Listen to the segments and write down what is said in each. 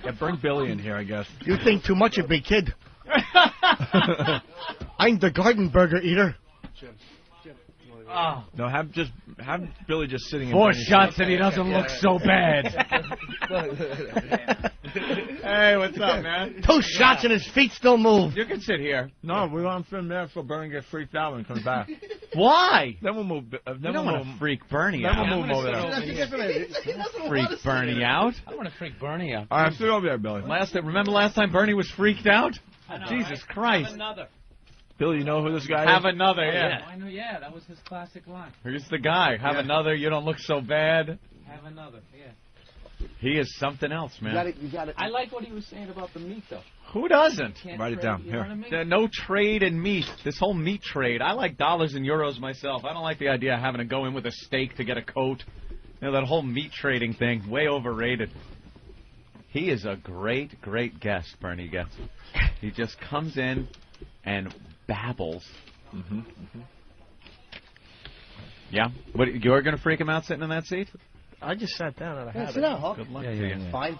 Yeah, bring Billy in here, I guess. You think too much of me, kid. I'm the garden burger eater. Oh. No, have Billy just sitting. 4 shots and he doesn't look so bad. Hey, what's up, man? 2 shots and his feet still move. You can sit here. No, we want to film there so Bernie gets freaked out when he comes back. Why? Then we'll move. Then we'll want to freak Bernie then out. We'll move over there. Freak Bernie out. I want to freak Bernie out. All right, sit over there, Billy. Remember last time Bernie was freaked out? Jesus Christ. Have another. Billy, you know who this guy is? Have another, yeah. I know, yeah, that was his classic line. Here's the guy. Have another. You don't look so bad. Have another, yeah. He is something else, man. You got it. I like what he was saying about the meat, though. Who doesn't? Write it down. You know what I mean? No trade in meat. This whole meat trade. I like dollars and euros myself. I don't like the idea of having to go in with a steak to get a coat. You know, that whole meat trading thing, way overrated. He is a great, great guest, Bernie Goetz. He just comes in and babbles. Yeah? What, you're going to freak him out sitting in that seat? I just sat down and I had Good luck to you. Fine.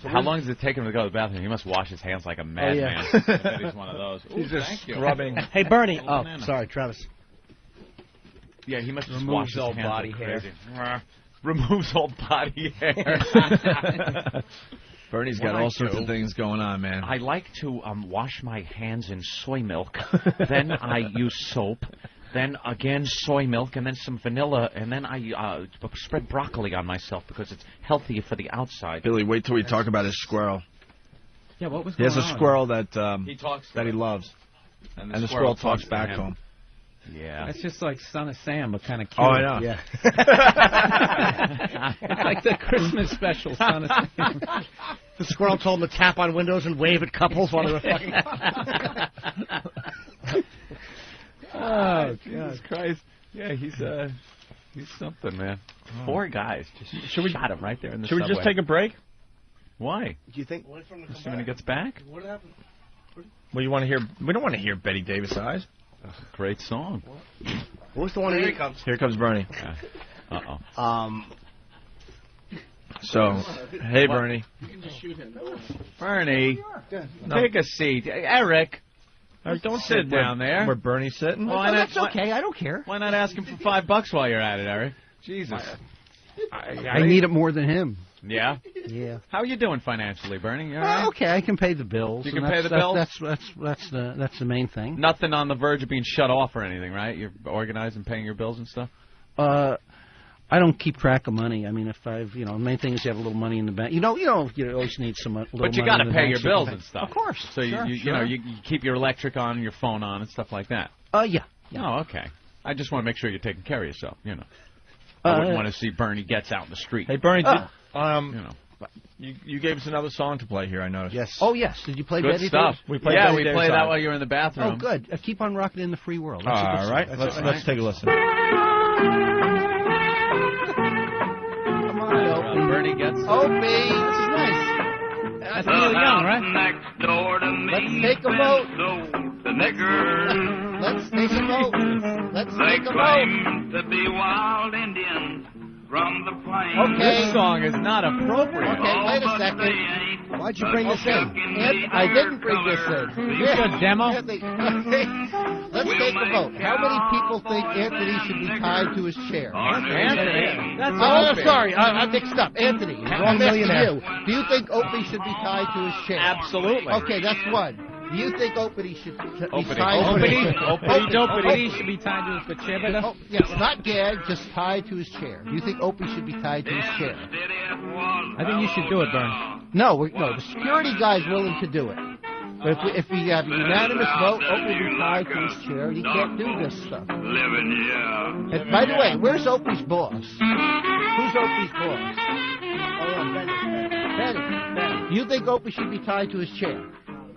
So how long does it take him to go to the bathroom? He must wash his hands like a madman. I bet he's one of those. Ooh, He's just thank you. scrubbing. Hey, Bernie. Oh, sorry, Travis. Yeah, he must just Removes wash his all hands body like hair. crazy. Removes all body hair. Bernie's got all sorts of things going on, man. I like to wash my hands in soy milk. Then I use soap. Then again soy milk, and then some vanilla, and then I spread broccoli on myself because it's healthier for the outside. Billy, wait till we talk about his squirrel. Yeah, what was He going has on? a squirrel that he loves, and the squirrel talks back to him. Yeah. That's just like Son of Sam, but kind of cute. Oh, I know. Yeah. It's like the Christmas special, Son of Sam. The squirrel told him to tap on windows and wave at couples while they were fucking. Oh, Jesus Christ. Yeah, he's something, man. 4 guys. Just shot him right there in the subway. Should we just take a break? Why? Do you think? Just when he gets back? What happened? Well, you want to hear? We don't want to hear Betty Davis Eyes. Great song. Who's the one Here he comes. Here comes Bernie. Uh-oh. So, hey, Bernie. You can just shoot him. Bernie, take a seat. Eric, don't sit down there. Where Bernie's sitting? Why not? That's okay. I don't care. Why not ask him for $5 while you're at it, Eric? Jesus. I need it more than him. Yeah? Yeah. How are you doing financially, Bernie? You all right? Okay, I can pay the bills. You can pay the bills? That's the main thing. Nothing on the verge of being shut off or anything, right? You're organized and paying your bills and stuff? I don't keep track of money. I mean, if I've, the main thing is you have a little money in the bank. You always need some little money. But you got to in the pay bank your so bills and stuff. Of course. So you keep your electric on, your phone on, and stuff like that. Yeah. Oh, okay. I just want to make sure you're taking care of yourself. I wouldn't want to see Bernie Goetz out in the street. Hey, Bernie, you gave us another song to play here, I noticed. Yes. Oh, yes. Did you play Good Betty stuff. Davis? We played yeah, Betty we Davis played that Eyes. while you were in the bathroom. Oh, good. Keep on rocking in the free world. That's a good All song. right. Let's take a listen. Come on, Bernie Goetz. Opie. This is nice. That's Neil Young, right? Next door to me, Let's take a vote. the nigger. Let's take a vote. Let's They take a vote. claim to be wild Indians from the plains. Okay. This song is not appropriate. Okay, wait a but second. they ain't Why'd you bring this in? Ant- I didn't bring this in. You good demo? Let's take a vote. How many people think Anthony should be tied to his chair? Anthony. That's Oh, Opie. sorry. I mixed up. Anthony. Wrong millionaire. You. Do you think Opie should be tied to his chair? Absolutely. Okay, that's one. Do you think Opie should be tied to his Opie chair? Dopey should be tied to his pajama. Oh, yes, not gagged, just tied to his chair. Do you think Opie should be tied to his chair? I think you should do it, Bern. No, the security guy's willing to do it. But if we have a unanimous vote, Opie will be tied to his chair, and he can't do this stuff. And by the way, where's Opie's boss? Who's Opie's boss? Benny. Do you think Opie should be tied to his chair?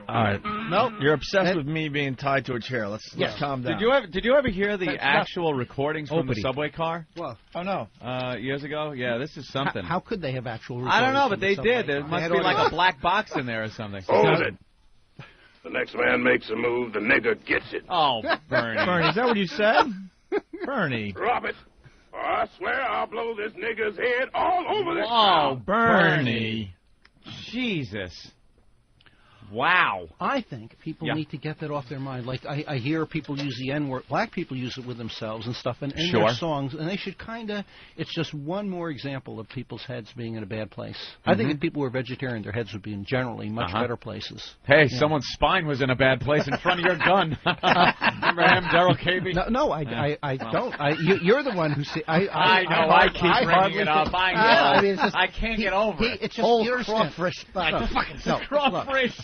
All right. No. You're obsessed with me being tied to a chair. Let's calm down. Did you ever hear the actual recordings from the subway car? Well, Oh, no. Years ago? Yeah, this is something. how could they have actual recordings? I don't know, but from the they subway did. There car? must be like a black box in there or something. Hold it. The next man makes a move, the nigger gets it. Oh, Bernie. Bernie, is that what you said? Bernie. Drop it, or I swear I'll blow this nigger's head all over this Oh, town. Bernie. Jesus. Wow. I think people need to get that off their mind. Like, I hear people use the N-word. Black people use it with themselves and stuff in their songs, and they should kind of... It's just one more example of people's heads being in a bad place. I think if people were vegetarian, their heads would be in generally much better places. Hey, someone's spine was in a bad place in front of your gun. Remember him, Daryl Cavey? No, I don't. You're the one who... I know, I keep bringing it up. I know. I can't get over it. It's just your crawfish. Crawfish.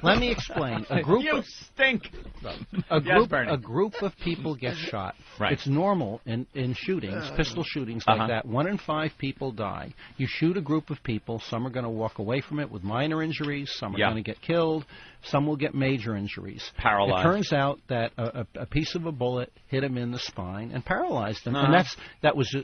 Let me explain. You stink. A group of people get shot. Right. It's normal in shootings, pistol shootings like that. 1 in 5 people die. You shoot a group of people. Some are going to walk away from it with minor injuries. Some are going to get killed. Some will get major injuries. Paralyzed. It turns out that a piece of a bullet hit him in the spine and paralyzed him. And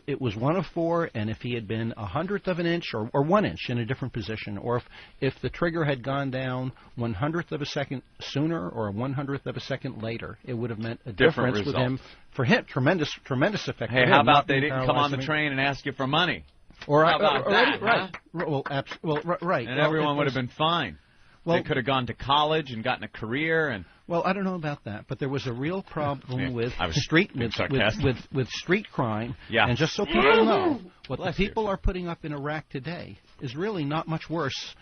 it was 1 of 4. And if he had been 1/100 of an inch or 1 inch in a different position, or if the trigger had gone down 1/100 of a second sooner or 1/100 of a second later, it would have meant a difference with him. For him, tremendous effect. Hey, how about they didn't come on the train and ask you for money? Or how about that? Right. Right. And everyone would have been fine. They could have gone to college and gotten a career and. Well, I don't know about that, but there was a real problem with street crime. Yeah. And just so people know, what the people are putting up in Iraq today is really not much worse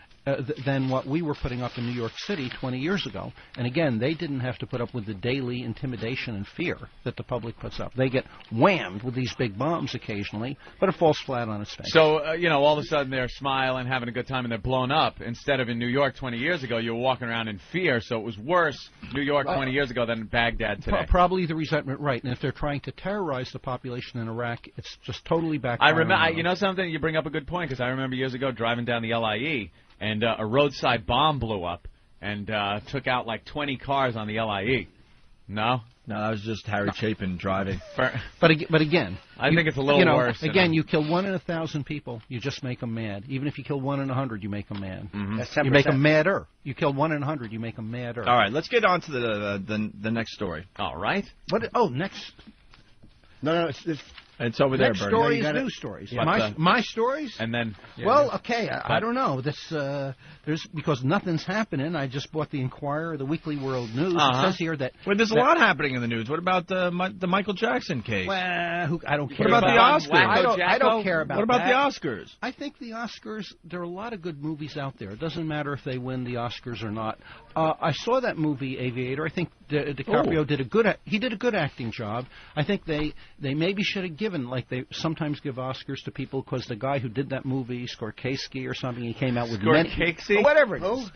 than what we were putting up in New York City 20 years ago. And again, they didn't have to put up with the daily intimidation and fear that the public puts up. They get whammed with these big bombs occasionally, but it falls flat on its face. So, all of a sudden they're smiling, having a good time, and they're blown up. Instead of in New York 20 years ago, you were walking around in fear, so it was worse New York 20 years ago than Baghdad today. Probably the resentment, right. And if they're trying to terrorize the population in Iraq, it's just totally backfiring. I remember, you know something? You bring up a good point, because I remember years ago driving down the LIE, and a roadside bomb blew up and took out like 20 cars on the LIE. No? No, that was just Harry Chapin driving. But again, I think it's a little worse. Again, you kill 1 in 1,000 people, you just make them mad. Even if you kill 1 in 100, you make them mad. Mm-hmm. That's 10%. You make them madder. You kill 1 in 100, you make them madder. All right, let's get on to the next story. All right. Next. No, it's over there, Next Bernie. story is news stories. Yeah, my stories? And then... I don't know. Because nothing's happening. I just bought the Inquirer, the Weekly World News. It says here that... Well, there's a lot happening in the news. What about the Michael Jackson case? Well, I don't care about the Oscars? I don't care about that. What about the Oscars? I think the Oscars, there are a lot of good movies out there. It doesn't matter if they win the Oscars or not. I saw that movie, Aviator. I think DiCaprio did a good acting job. I think they maybe should have given, like they sometimes give Oscars to people, because the guy who did that movie, Scorsese or something, he came out with Scorsese? Whatever it is.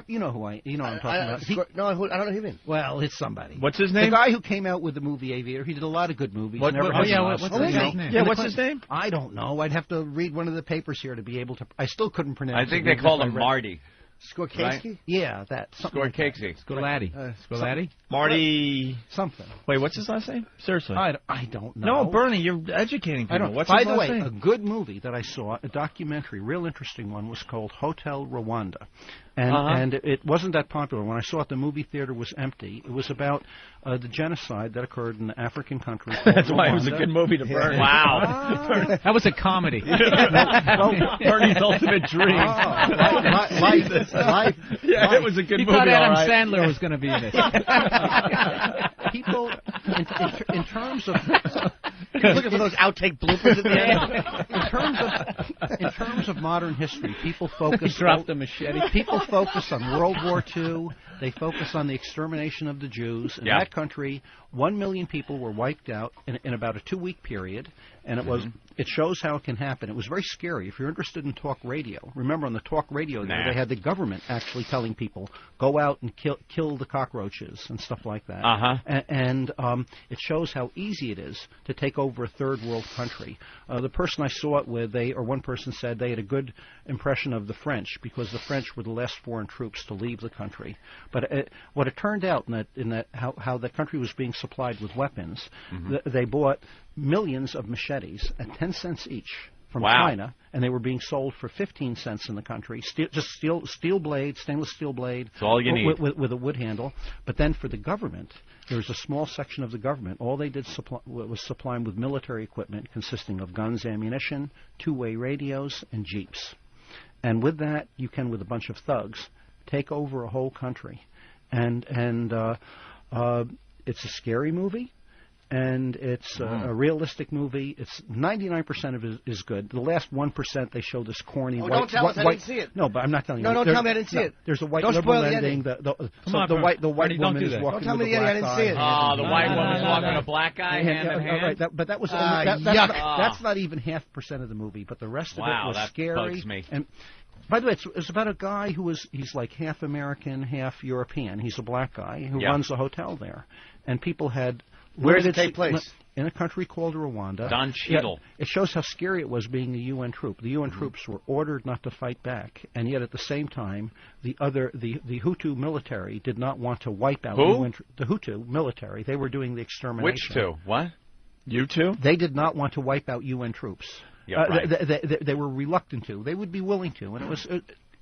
You know what I'm talking about. I don't know who you mean. Well, it's somebody. What's his name? The guy who came out with the movie Aviator. He did a lot of good movies. What's his name? Yeah, what's his name? I don't know. I'd have to read one of the papers here to be able to. I still couldn't pronounce. I think they called him Marty. Scorsese? Right? Yeah, that. Scorsese. Scolati. Marty. Something. Wait, what's his last name? Seriously. I don't know. No, Bernie, you're educating people. What's By his the last way, name? a good movie that I saw, a documentary, real interesting one, was called Hotel Rwanda. And it wasn't that popular. When I saw it, the movie theater was empty. It was about the genocide that occurred in the African country. That's why it was a good movie to burn. Wow. That was a comedy. Bernie's ultimate dream. Life. Yeah, it was a good He movie. thought Adam all right. Sandler was going to be in it. People, in terms of... Looking for those outtake bloopers at the end. In terms of modern history, people focus... He dropped the machete. People focus on World War II. They focus on the extermination of the Jews. In that country, 1 million people were wiped out in about a 2-week period, and it shows how it can happen. It was very scary. If you're interested in talk radio, remember on the talk radio there, they had the government actually telling people, go out and kill the cockroaches and stuff like that. And it shows how easy it is to take over a third world country. The person I saw it with, one person said they had a good impression of the French, because the French were the last foreign troops to leave the country. But what it turned out how the country was being supplied with weapons, they bought millions of machetes at 10 cents each from China, and they were being sold for 15 cents in the country. Steel blade, stainless steel blade. That's all you need. With a wood handle. But then for the government, there was a small section of the government. All they did was supply them with military equipment consisting of guns, ammunition, two-way radios, and jeeps. And with that, you can, with a bunch of thugs, take over a whole country. And it's a scary movie. And it's a realistic movie. It's 99% of it is good. The last 1% they show this corny. Oh, white, don't tell us I didn't see it. No, but I'm not telling you. No, don't tell me I didn't see it. There's a white Don't liberal spoil the ending. ending. The white woman is walking Don't tell me with a the ending. black I didn't see it. Oh, the white woman's walking a black guy hand in hand. Right, but that was yuck. that's not even 0.5% of the movie. But the rest of it was that scary. bugs me. And by the way, it's about a guy he's like half American, half European. He's a black guy who runs a hotel there, and people had. Where does it take place? In a country called Rwanda. Don Cheadle. It shows how scary it was being a UN troop. The UN troops were ordered not to fight back, and yet at the same time, the Hutu military did not want to wipe out the Hutu military. They were doing the extermination. Which two? What? You two? They did not want to wipe out UN troops. Yeah, right. They were reluctant to. They would be willing to, and it was a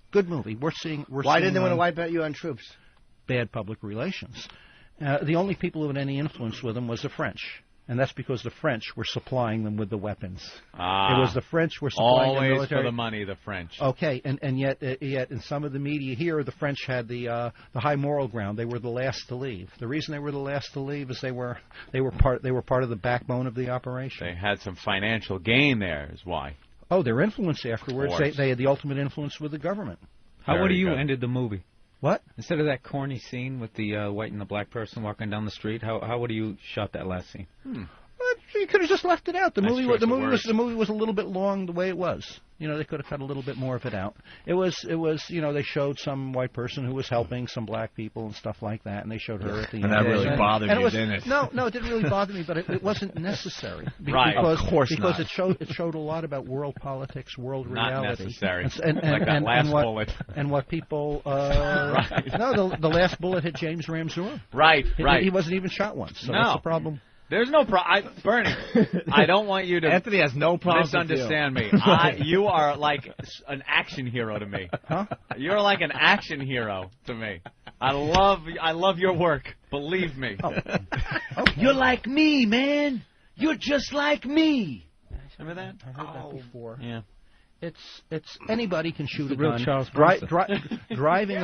good movie. Why didn't they want to wipe out UN troops? Bad public relations. The only people who had any influence with them was the French. And that's because the French were supplying them with the weapons. It was the French were supplying the military. Always for the money, the French. Okay, and yet in some of the media here, the French had the high moral ground. They were the last to leave. The reason they were the last to leave is they were part of the backbone of the operation. They had some financial gain there, is why. Oh, their influence afterwards. They had the ultimate influence with the government. How would you ended the movie? What? Instead of that corny scene with the white and the black person walking down the street, how would you shot that last scene? You could have just left it out. The Nice movie was a little bit long the way it was. You know, they could have cut a little bit more of it out. It was they showed some white person who was helping some black people and stuff like that, and they showed her at the end. And that really bothered you, didn't it? No, it didn't really bother me, but it wasn't necessary. Right, of course because not. it showed a lot about world politics, world Not reality. necessary. And Like that last bullet. And what people... Right. No, the last bullet hit James Ramseur. Right. He wasn't even shot once, so that's the problem. There's no problem. Bernie, I don't want you to Anthony has no problem misunderstand me. You are like an action hero to me. Huh? You're like an action hero to me. I love your work. Believe me. Oh. Okay. You're like me, man. You're just like me. Remember that? I heard that before. Yeah. It's anybody can shoot a real gun. Charles Driving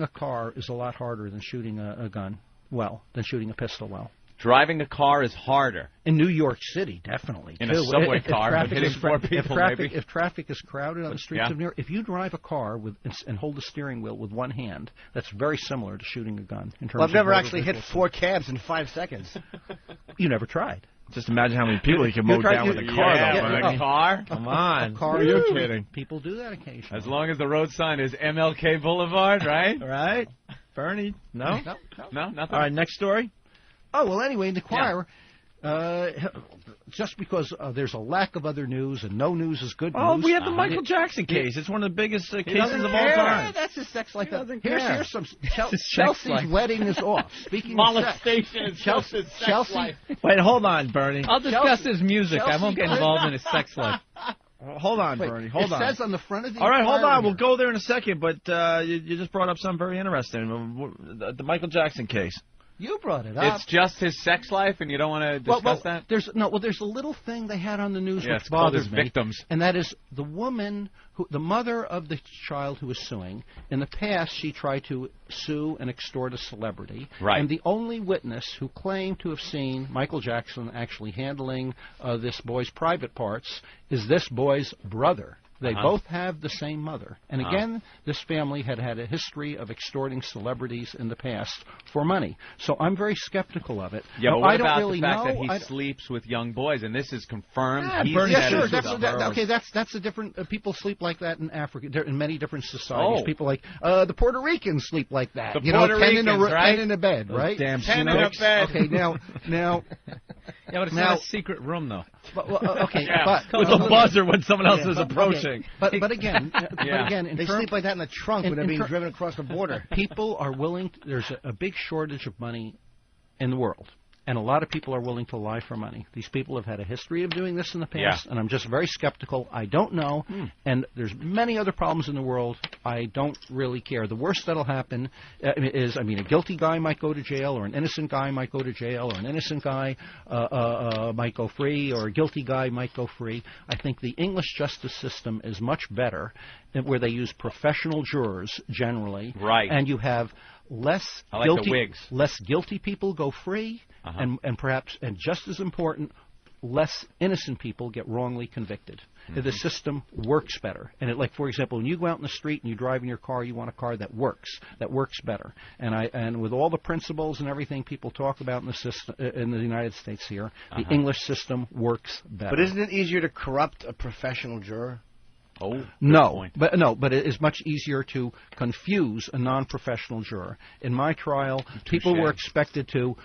a car is a lot harder than shooting a gun than shooting a pistol well. Driving a car is harder. In New York City, definitely. In a subway car, hitting four people, maybe. If traffic is crowded on the streets of New York, if you drive a car and hold the steering wheel with one hand, that's very similar to shooting a gun. I've never actually hit 4 cabs in 5 seconds. You never tried. Just imagine how many people you can mow down with a car, though. A car? Come on. Car, you're kidding. People do that occasionally. As long as the road sign is MLK Boulevard, right? Right? Bernie? No? No, nothing. All right, next story. Oh, well, anyway, in the choir, just because there's a lack of other news and no news is good news. Oh, we have the Michael Jackson case. It's one of the biggest cases of all time. That's his sex life. Here's some Chelsea's wedding is off. Speaking molestation of sex, Chelsea. Wait, hold on, Bernie. I'll discuss his music. I won't get involved in his sex life. Hold on, Bernie. Hold on. It says on the front of the. All right, hold on. We'll go there in a second. But you just brought up something very interesting. The Michael Jackson case. You brought it up. It's just his sex life, and you don't want to discuss that? There's a little thing they had on the news which it's called bothers his me, victims. and that is the woman, the mother of the child who was suing. In the past, she tried to sue and extort a celebrity, right? And the only witness who claimed to have seen Michael Jackson actually handling this boy's private parts is this boy's brother. They both have the same mother. And again, this family had a history of extorting celebrities in the past for money. So I'm very skeptical of it. Yeah, but what about really the fact know, that he sleeps with young boys, and this is confirmed? Sure. That's a different. People sleep like that in Africa, in many different societies. People like the Puerto Ricans sleep like that. The Puerto Ricans, 10 in a bed, right? Damn 10 in a bed. Okay, now. Yeah, but it's not a secret room, though. With a buzzer when someone else is approaching. But again, they sleep like that in the trunk when they're being driven across the border. People are willing. There's a big shortage of money in the world, And a lot of people are willing to lie for money. These people have had a history of doing this in the past, and I'm just very skeptical. I don't know. And there's many other problems in the world. I don't really care. The worst that'll happen is, a guilty guy might go to jail, or an innocent guy might go to jail, or an innocent guy might go free, or a guilty guy might go free. I think the English justice system is much better, where they use professional jurors generally. Right. And you have less guilty people go free, and perhaps, and just as important, less innocent people get wrongly convicted. The system works better. And like, for example, when you go out in the street and you drive in your car, you want a car that works better. And with all the principles and everything people talk about in the system in the United States here, the English system works better. But isn't it easier to corrupt a professional juror? No, but it is much easier to confuse a non-professional juror. In my trial, people were expected to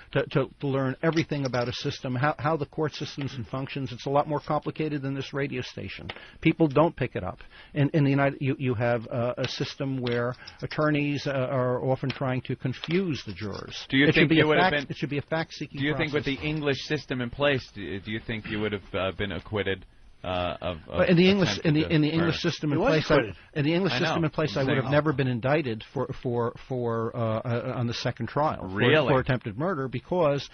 learn everything about a system, how the court systems and functions. It's a lot more complicated than this radio station. People don't pick it up. In the United, you have a system where attorneys are often trying to confuse the jurors. Do you think you would have been? It should be a fact-seeking. Do you process. think with the English system in place, do you think you would have been acquitted? In the English system in place, I would have never been indicted for on the second trial for attempted murder because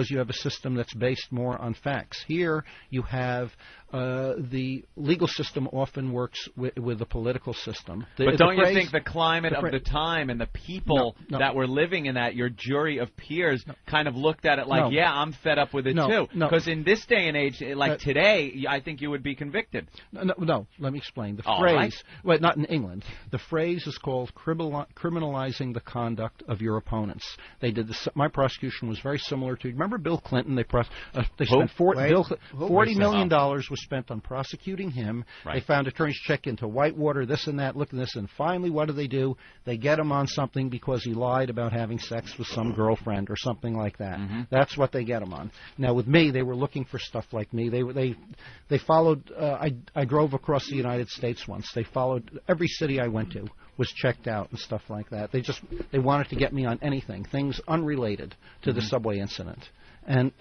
you have a system that's based more on facts. Here you have the legal system often works with the political system. But don't you think the climate of the time and the people that were living in that, your jury of peers, kind of looked at it like, I'm fed up with it too? Because in this day and age, like today, I think you would be convicted. No, let me explain. The phrase, well, not in England. The phrase is called criminalizing the conduct of your opponents. They did this. My prosecution was very similar to. Remember Bill Clinton? They spent $40 million was spent on prosecuting him. Right. They found attorneys check into Whitewater, this and that, look at this, and finally, what do? They get him on something because he lied about having sex with some girlfriend or something like that. That's what they get him on. Now, with me, they were looking for stuff like me. They followed. I drove across the United States once. They followed every city I went to was checked out and stuff like that. They wanted to get me on anything, things unrelated to the subway incident. And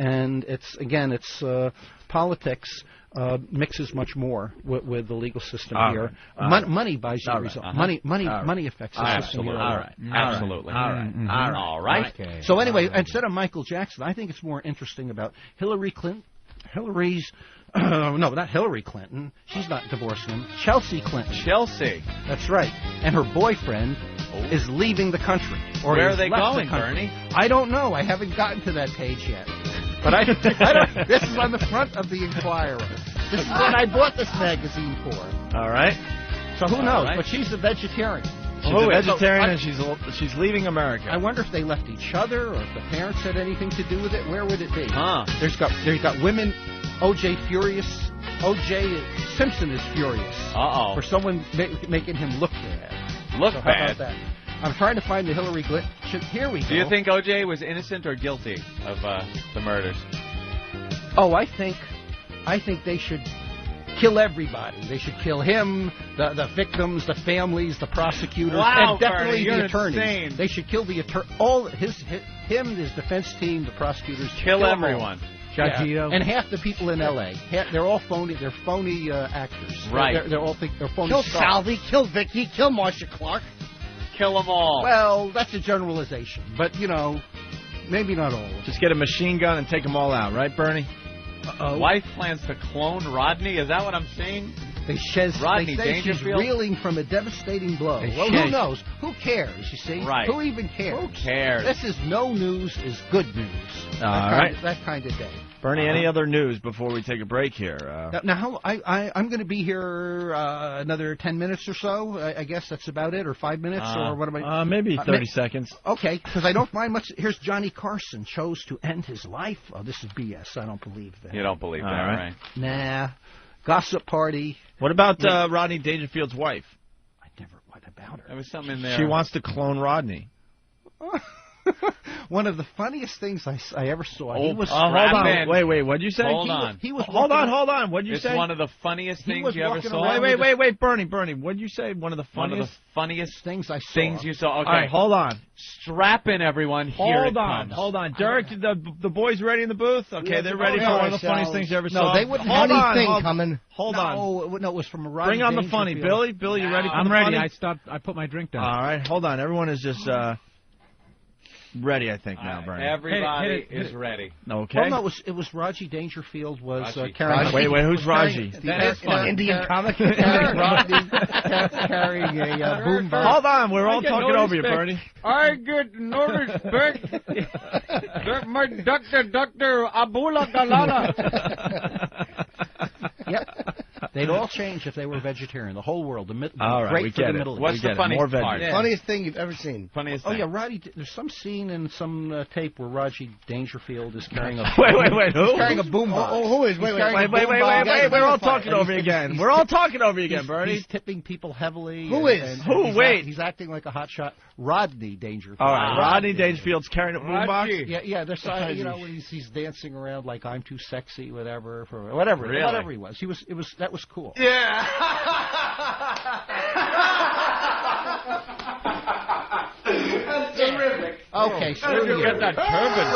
it's politics mixes much more with the legal system here. Money buys you results. Money affects the system here. Absolutely. All right. Okay. So anyway, instead of Michael Jackson, I think it's more interesting about Hillary Clinton. No, not Hillary Clinton. She's not divorcing him. Chelsea Clinton. Chelsea. That's right. And her boyfriend is leaving the country. Or where are they going, Bernie? I don't know. I haven't gotten to that page yet. But I don't. This is on the front of the Inquirer. This is what I bought this magazine for. All right. So who knows? Right. But she's a vegetarian. She's a vegetarian, and she's leaving America. I wonder if they left each other, or if the parents had anything to do with it. Where would it be? There's got women. O.J. furious. O.J. Simpson is furious. For someone making him look bad. Look bad. How about that? I'm trying to find the Hillary Clinton. Here we go. Do you think O.J. was innocent or guilty of the murders? Oh, I think they should kill everybody. They should kill him, the victims, the families, the prosecutors, and definitely the attorneys. Insane. They should kill the him, his defense team, the prosecutors. Kill everyone. Yeah. And half the people in L.A. They're all phony. They're phony actors. Right. They're phony. Kill stars. Salvi. Kill Vicky. Kill Marcia Clark. Kill them all. Well, that's a generalization, but maybe not all. Just get a machine gun and take them all out, right, Bernie? Wife plans to clone Rodney. Is that what I'm seeing? They say she's reeling from a devastating blow. Well, who knows? Who cares, you see? Right. Who even cares? Who cares? This is no news is good news. That kind of day. Bernie, any other news before we take a break here? Now, I'm going to be here another 10 minutes or so. I guess that's about it, or 5 minutes, or what am I? Maybe 30 seconds. Okay, because I don't find much. Here's Johnny Carson chose to end his life. Oh, this is BS. I don't believe that. You don't believe that, right? Nah. Gossip party. What about Rodney Dangerfield's wife? What about her? There was something in there. She wants to clone Rodney. One of the funniest things I ever saw. He was hold on. Wait. What'd you say? Hold on. Hold on. What'd you say? It's one of the funniest things you ever saw. Wait, Bernie. What'd you say? One of the funniest things I saw. Things you saw. Okay. All right, hold on. Strap in, everyone. Here it comes. Hold on. Derek, the boys ready in the booth? Okay, they're ready for one of the funniest things you ever saw. No, they wouldn't have anything coming. Hold on. No, it was from a Rodney Bring on the funny. Billy, you ready for the funny? I'm ready. I put my drink down. All right, hold on. Everyone is just ready, I think, now, Bernie. Everybody is ready. Okay. Well, no, it was Raji Dangerfield was carrying. Wait, who's Raji? That is funny. Indian comic. Carrying a boombox. Hold on, we're all talking over you, Bernie. I get no respect. My Dr. Abula Galala. Yep. They'd all change if they were vegetarian. The whole world. All right, we get it. What's the funniest part? Yeah. Funniest thing you've ever seen? Funniest Oh, thing. yeah, Roddy, there's some scene in some tape where Raji Dangerfield is carrying a... Wait, who? He's carrying a boombox. Who is? Wait, we're all talking over you again. We're all talking over you again, Bernie. He's tipping people heavily. Who is? He's acting like a hotshot. Rodney Dangerfield. All right, Rodney Dangerfield's carrying a boombox? Yeah, there's when he's dancing around like I'm too sexy, whatever he was. That was cool. Yeah. That's terrific. Okay, screw you. Get that turban.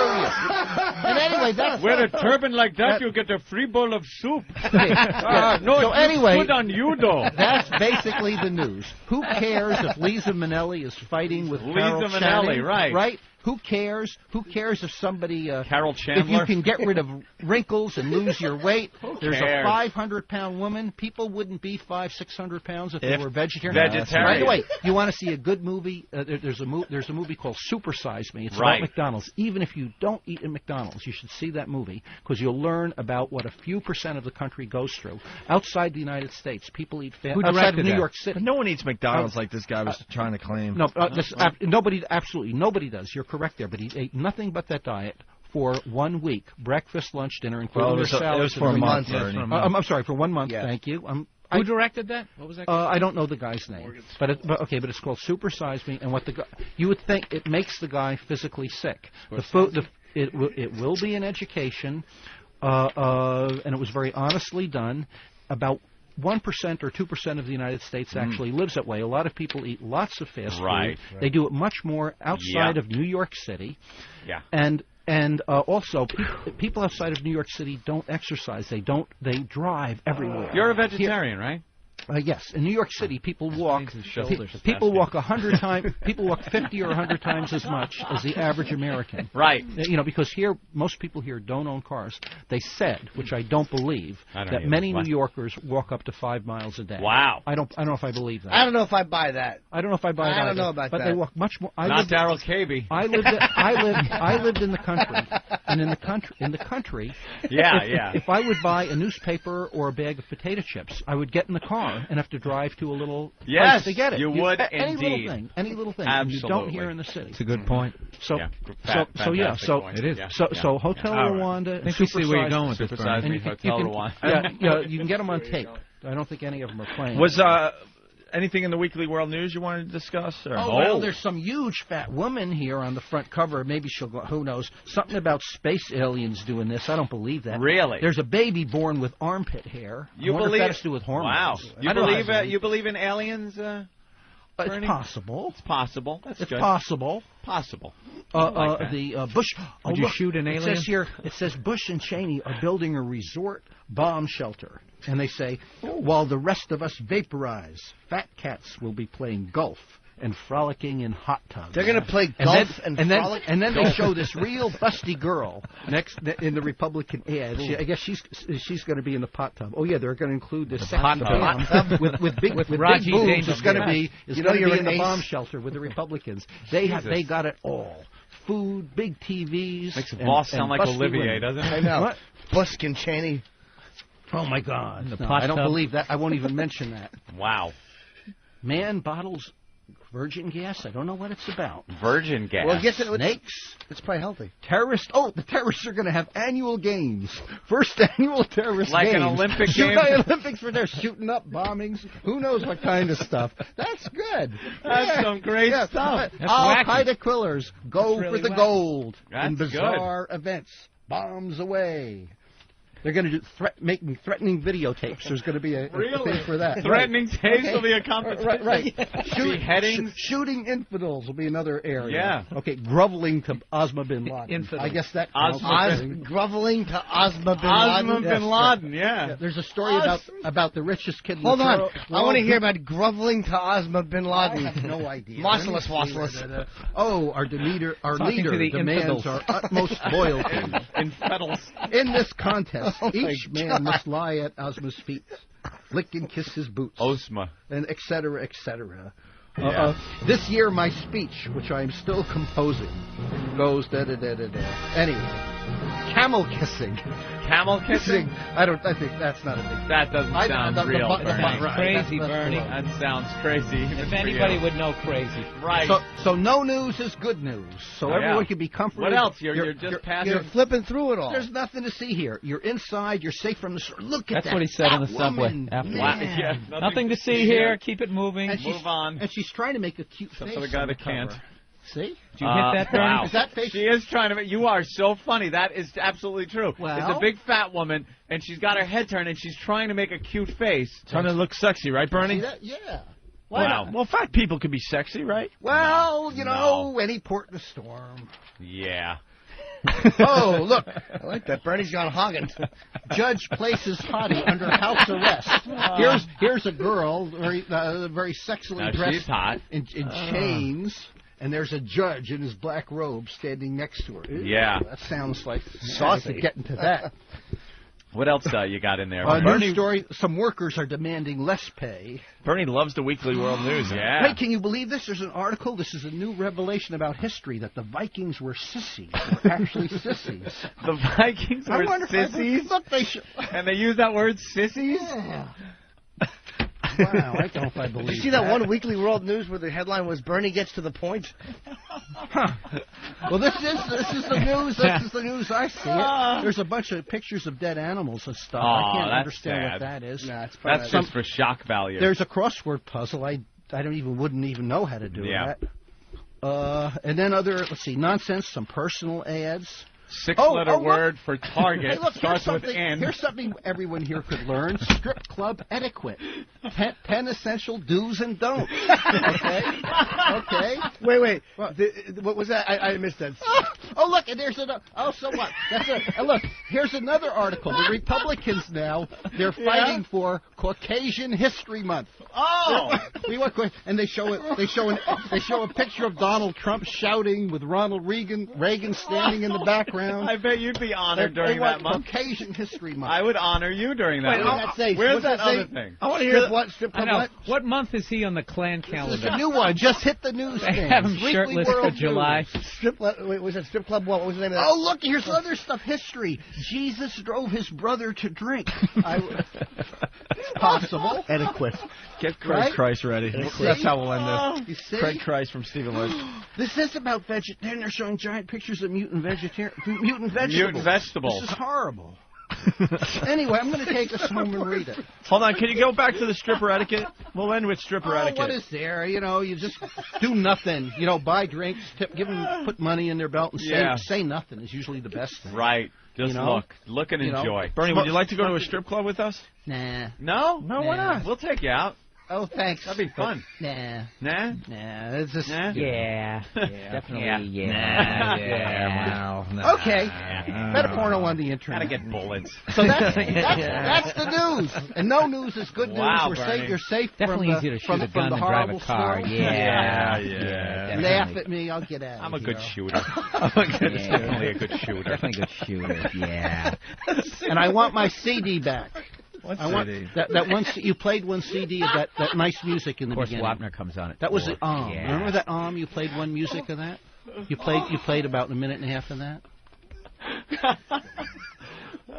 And anyway, that's Wear a turban like that, you get a free bowl of soup. No, so anyway, good on you, though. That's basically the news. Who cares if Lisa Minnelli is fighting with Carol Channing? Right. Who cares? Who cares if somebody... Carol Chandler? If you can get rid of wrinkles and lose your weight. There's cares? a 500-pound woman. People wouldn't be 500-600 pounds if they were vegetarian. Vegetarian. By the way, you want to see a good movie? There's a movie called Super Size Me. It's about McDonald's. Even if you don't eat at McDonald's, you should see that movie because you'll learn about what a few percent of the country goes through. Outside the United States, people eat outside of New York City. But no one eats McDonald's like this guy was trying to claim. No, absolutely nobody does. You're correct there, but he ate nothing but that diet for 1 week, breakfast, lunch, dinner, including their salads. It was for a month. I'm sorry, for 1 month. Yeah. Thank you. Who directed that? What was that? I don't know the guy's name, but it's called Super Size Me, and you would think it makes the guy physically sick. It will be an education, and it was very honestly done. About 1% or 2% of the United States actually lives that way. A lot of people eat lots of fast food. They do it much more outside of New York City. Yeah. And also, people outside of New York City don't exercise. They drive everywhere. You're a vegetarian, right? Yes, in New York City, people walk. People walk 100 times. People walk 50 or 100 times as much as the average American. Right. Because here, most people here don't own cars. They said, which I don't believe, that many New Yorkers walk up to 5 miles a day. Wow. I don't know if I believe that. I don't know if I buy that. I don't know if I buy that. I don't know about that. But they walk much more. Not Daryl Cabey. I lived in the country, and in the country. If I would buy a newspaper or a bag of potato chips, I would get in the car and have to drive to a little place to get it. You would any indeed. Any little thing. Absolutely. You don't hear in the city. It's a good point. So it is. So Hotel Rwanda. I think we see where you're going with this. Super Size Me, Hotel Rwanda. Yeah, you can get them on tape. I don't think any of them are playing. Was anything in the Weekly World News you wanted to discuss? Or? Well, there's some huge fat woman here on the front cover. Maybe she'll go, who knows, something about space aliens doing this. I don't believe that. Really? There's a baby born with armpit hair. You I wonder believe if that has to do with hormones. Wow. You believe in aliens? It's possible. It's possible. That's it's good. Possible. Possible. The Bush. Would you shoot an alien? It says Bush and Cheney are building a resort bomb shelter. And they say, while the rest of us vaporize, fat cats will be playing golf and frolicking in hot tubs. They're going to play golf and frolic? And then they show this real busty girl next in the Republican ad. I guess she's going to be in the pot tub. Oh, yeah, they're going to include this hot tub with big boobs. It's going to be in the bomb shelter with the Republicans. They got it all. Food, big TVs. Makes the boss sound like Olivier, doesn't it? I know. What? Bush and Cheney. Oh, my God. I don't believe that. I won't even mention that. Wow. Man bottles Virgin gas? I don't know what it's about. Virgin gas. Well, guess Snakes? it's probably healthy. Terrorists? Oh, the terrorists are going to have annual games. First annual terrorist Like games. an Olympic game? Olympics where they're shooting up bombings. Who knows what kind of stuff. That's good. That's some great stuff. Al-Qaeda killers go That's really for the wacky. gold That's in bizarre events. Bombs away. They're going to do making threatening videotapes. There's going to be a thing for that. Threatening tapes will be a competition. Right. Beheadings. Shooting infidels will be another area. Yeah. Okay, groveling to Osama bin Laden. Infidels. I guess that counts. Groveling to Osama bin Laden. Osama bin Laden, yeah. There's a story about the richest kid in Hold the on. world. I want to hear about groveling to Osama bin I Laden. have no idea. Marcellus Let me see Wassellus. where our Talking leader to the demands infidels. our utmost loyalty. Infidels. In this contest, each my man must lie at Osma's feet, lick and kiss his boots, Osma. and et cetera, et cetera. Yeah. This year, my speech, which I am still composing, goes da-da-da-da-da. Anyway, camel kissing. Camel kissing? I think that's not a big... That doesn't sound real, Bernie. Crazy, Bernie. That sounds crazy. even If for anybody you. would know, crazy. Right. So no news is good news. So Yeah. everyone can be comfortable. What else? You're just passing. You're flipping through it all. There's nothing to see here. You're inside. You're safe from the storm. Look at That's that. what he said on the fat subway woman. afterwards. Man. Yeah, Nothing to see here. Keep it moving. And she's- Move on. And she's trying to make a cute Except face. for the guy on that cover. can't. See? Did you hit that, Bernie? Wow. Is that face? She is trying to. You are so funny. That is absolutely true. Well- It's a big fat woman, and she's got her head turned, and she's trying to make a cute face. Trying to look sexy, right, See Bernie? that? Yeah. Why Wow. not? Well, fat people can be sexy, right? Well, you know, any port in a storm. Yeah. Oh, look. I like that. Bernie's John Hoggins. Judge places hottie under house arrest. Here's a girl, very sexily Now dressed she's hot. in chains, and there's a judge in his black robe standing next to her. Yeah. That sounds like Saucy. Getting to that. What else you got in there? News story, some workers are demanding less pay. Bernie loves the Weekly World News. Yeah. Wait, can you believe this? There's an article. This is a new revelation about history that the Vikings were sissies. Were actually sissies. The Vikings I were wonder- sissies, Look, they and they use that word sissies. Yeah. Wow, I don't know if I believe Did you see that one Weekly World News where the headline was Bernie gets to the point? Well, this is the news. This is the news. I see it. There's a bunch of pictures of dead animals and stuff. I can't that's understand sad. what that is. That's just for shock value. There's a crossword puzzle. I wouldn't even know how to do Yeah. that. And then let's see, nonsense, some personal ads. Six-letter look. word for Target Hey, look, starts with N. Here's something everyone here could learn. Strip club etiquette. 10 essential do's and don'ts. Okay? Okay? Wait. What? What was that? I missed that. Oh, look, and there's another. Oh, so what? Look, here's another article. The Republicans now, they're fighting for Caucasian History Month. Oh! And they show a picture of Donald Trump shouting with Ronald Reagan standing in the background. I bet you'd be honored They during that want month. Caucasian History Month. I would honor you during that Wait, month. what's that say? Where's What's that that say? other thing? I want to hear Strip what? Strip I club know. what? What month is he on the clan This calendar? is a new one. Just hit the news They thing. have him Weekly shirtless World for News. July. Wait, was that Strip Club what? What was the name of that? Oh, look, here's other stuff. History. Jesus drove his brother to drink. It's possible. Etiquette. Get Craig Right? Christ ready. That's how we'll end You this. see? Craig Christ from Stephen Lynch. This is about vegetarian. They're showing giant pictures of mutant vegetables. Mutant vegetables. This is horrible. Anyway, I'm going to take us home and read it. Hold on, can you go back to the stripper etiquette? We'll end with stripper etiquette. What is there? You just do nothing. Buy drinks, put money in their belt, and say nothing is usually the best thing. Right. Just look and enjoy. Bernie, would you like to go to a strip club with us? Nah. No? No, why not? We'll take you out. Oh, thanks. That'd be fun. Nah. Nah? Nah. It's just. Nah? Yeah. Definitely. Yeah. Yeah. Okay. Better porno on the internet. Gotta get bullets. So that's the news. And no news is good news. Wow, Bernie. You're safe Definitely from easier to shoot a from gun the than drive a horrible car. storm. Yeah. definitely. Laugh at me, I'll get out of I'm a here. good shooter. Definitely a good shooter. Definitely a good shooter. Yeah. And I want my CD back. What I want CD? that one. You played one CD of that nice music in the Of course, beginning. Wapner comes on it. That was the Yeah. Remember that You played one music of that. You played about a minute and a half of that.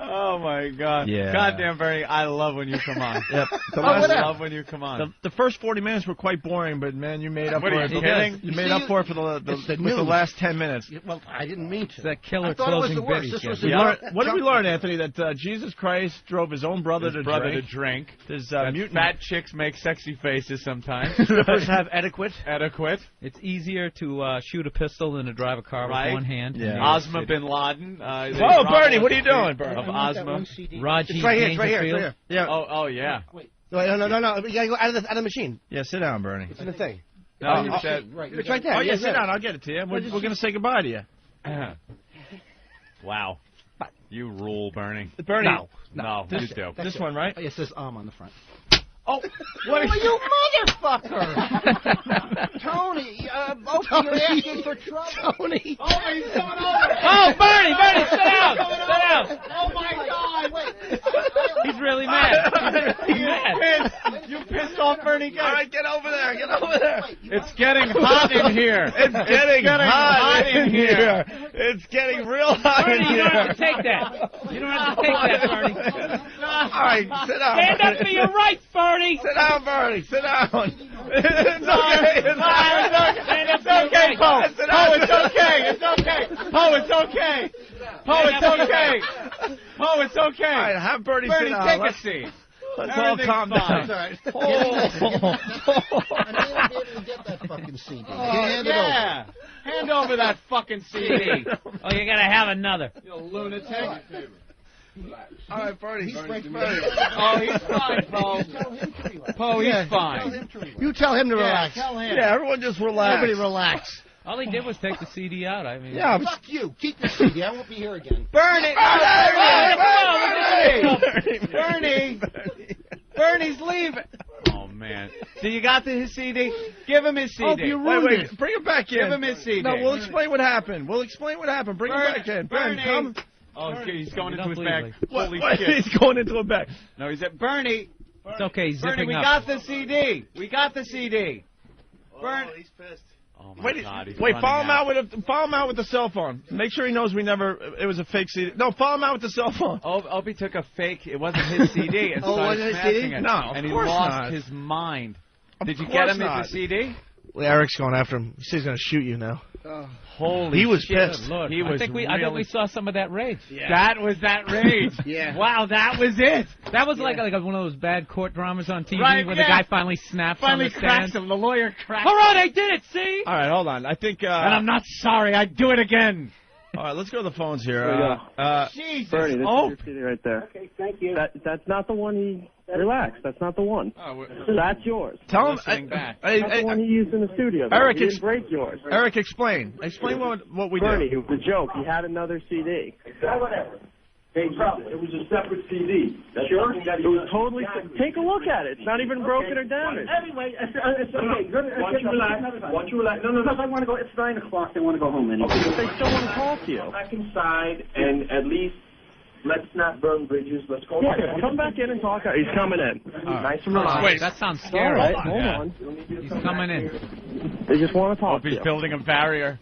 Oh, my God. Yeah. Goddamn, Bernie, I love when you come on. Yep. I love when you come on. The first 40 minutes were quite boring, but, man, you made up What for are it. you kidding? You made up for it for with the last 10 minutes. Well, I didn't mean to. It's that killer I thought it was closing the worst. bit. This was What did we learn, Anthony? That Jesus Christ drove his own brother to drink. There's That mutant fat chicks make sexy faces sometimes. Strippers have adequate. It's easier to shoot a pistol than to drive a car Right. with one hand. Yeah. Osama bin Laden. Oh, Bernie, what are you doing, Bernie? Of Osma. Raji It's right here. It's right here. It's Dangerfield. right here. Yeah. Oh, yeah. Wait, no. You gotta go out of the machine. Yeah, sit down, Bernie. It's in the thing. No, you said. It's right there. Oh, yeah, sit down. I'll get it to you. We're going to say goodbye to you. Wow. You rule, Bernie. Bernie. No, you do. This one, right? Oh, it says on the front. Oh, what Oh, you motherfucker! Tony, Opie, you're asking for trouble. Tony. Oh, he's coming over. Oh, Bernie, sit down. Sit down. Oh, my God, wait. He's really mad. He's mad. You pissed off Bernie Goetz. All right, get over there. Get over there. It's getting hot in here. It's getting hot in here. It's getting real hot in Bernie, here. you don't have to take that. You don't have to take that, Bernie. All right, sit down. Stand up for your rights, Bernie. Sit down, Bernie. Sit down. It's okay. It's okay, Poe. Poe, it's okay. It's okay. Poe, it's okay. Poe, it's okay. Poe, it's okay. All right, have Bernie sit Bernie, down. take a seat. Let's all calm Everything's down. It's all right. I'm not able to get that fucking CD. Hand it over. Yeah. Hand over that fucking CD. Oh, you gotta have another. You lunatic. All right, Bernie. He's Bernie, fine. Oh, he's fine, Poe. Poe, he's fine. You tell him to relax. Tell him. Yeah, everyone just relax. Everybody relax. All he did was take the CD out. I mean, Yeah, Fuck you. Keep the CD. I won't be here again. Burn it! Bernie! Bernie's leaving. Oh, man. So you got his CD? Give him his CD. Wait, bring him back in. Give him his CD. No, we'll explain what happened. Bring him back in. Ben, come. Oh, he's going into his Don't bag. leave, Holy What? shit. He's going into a bag. No, he said, Bernie. it's okay. He's Bernie, zipping we up. got the CD. We got the CD. Bernie. He's pissed. Oh, my Wait, God. He's follow him running out with the cell phone. Make sure he knows it was a fake CD. No, follow him out with the cell phone. Opie took a fake. It wasn't his CD. And Oh, started wasn't his smashing CD? it. No, of and he course lost not. his mind. Did you Of get course him not. his CD? Well, Eric's going after him. He says he's gonna shoot you now. Holy He was shit. pissed. Lord, He was I think really... we saw some of that rage. That was that rage. Yeah. Wow, that was it. That was like one of those bad court dramas on TV Right, where yeah. the guy finally snaps Finally on the cracks stand. him. The lawyer cracks All right, him. I did it. See? All right, hold on. I think. And I'm not sorry. I'd do it again. All right, let's go to the phones here. Jesus. Bernie, this Oh. is your CD right there. Okay, thank you. That's not the one he... Relax, that's not the one. That's yours. Tell him. Listening back. That's the one he used in the studio. though. Eric, he didn't break yours. Eric, explain. Explain what we Bernie, did. it was a joke. He had another CD. Whatever. Hey, it was a separate CD. Sure? It was totally... Take a look at it. It's not even broken or damaged. Anyway, it's okay. Once you relax. No, I want to go. It's 9 o'clock. They want to go home anyway. They still want to talk to you. Back inside and at least let's not burn bridges. Let's go. Yeah, come back in and talk. He's coming in. Nice and relaxed. Wait, that sounds All scary. right, hold on. He's coming in. They just want to talk to Opie's you. building a barrier.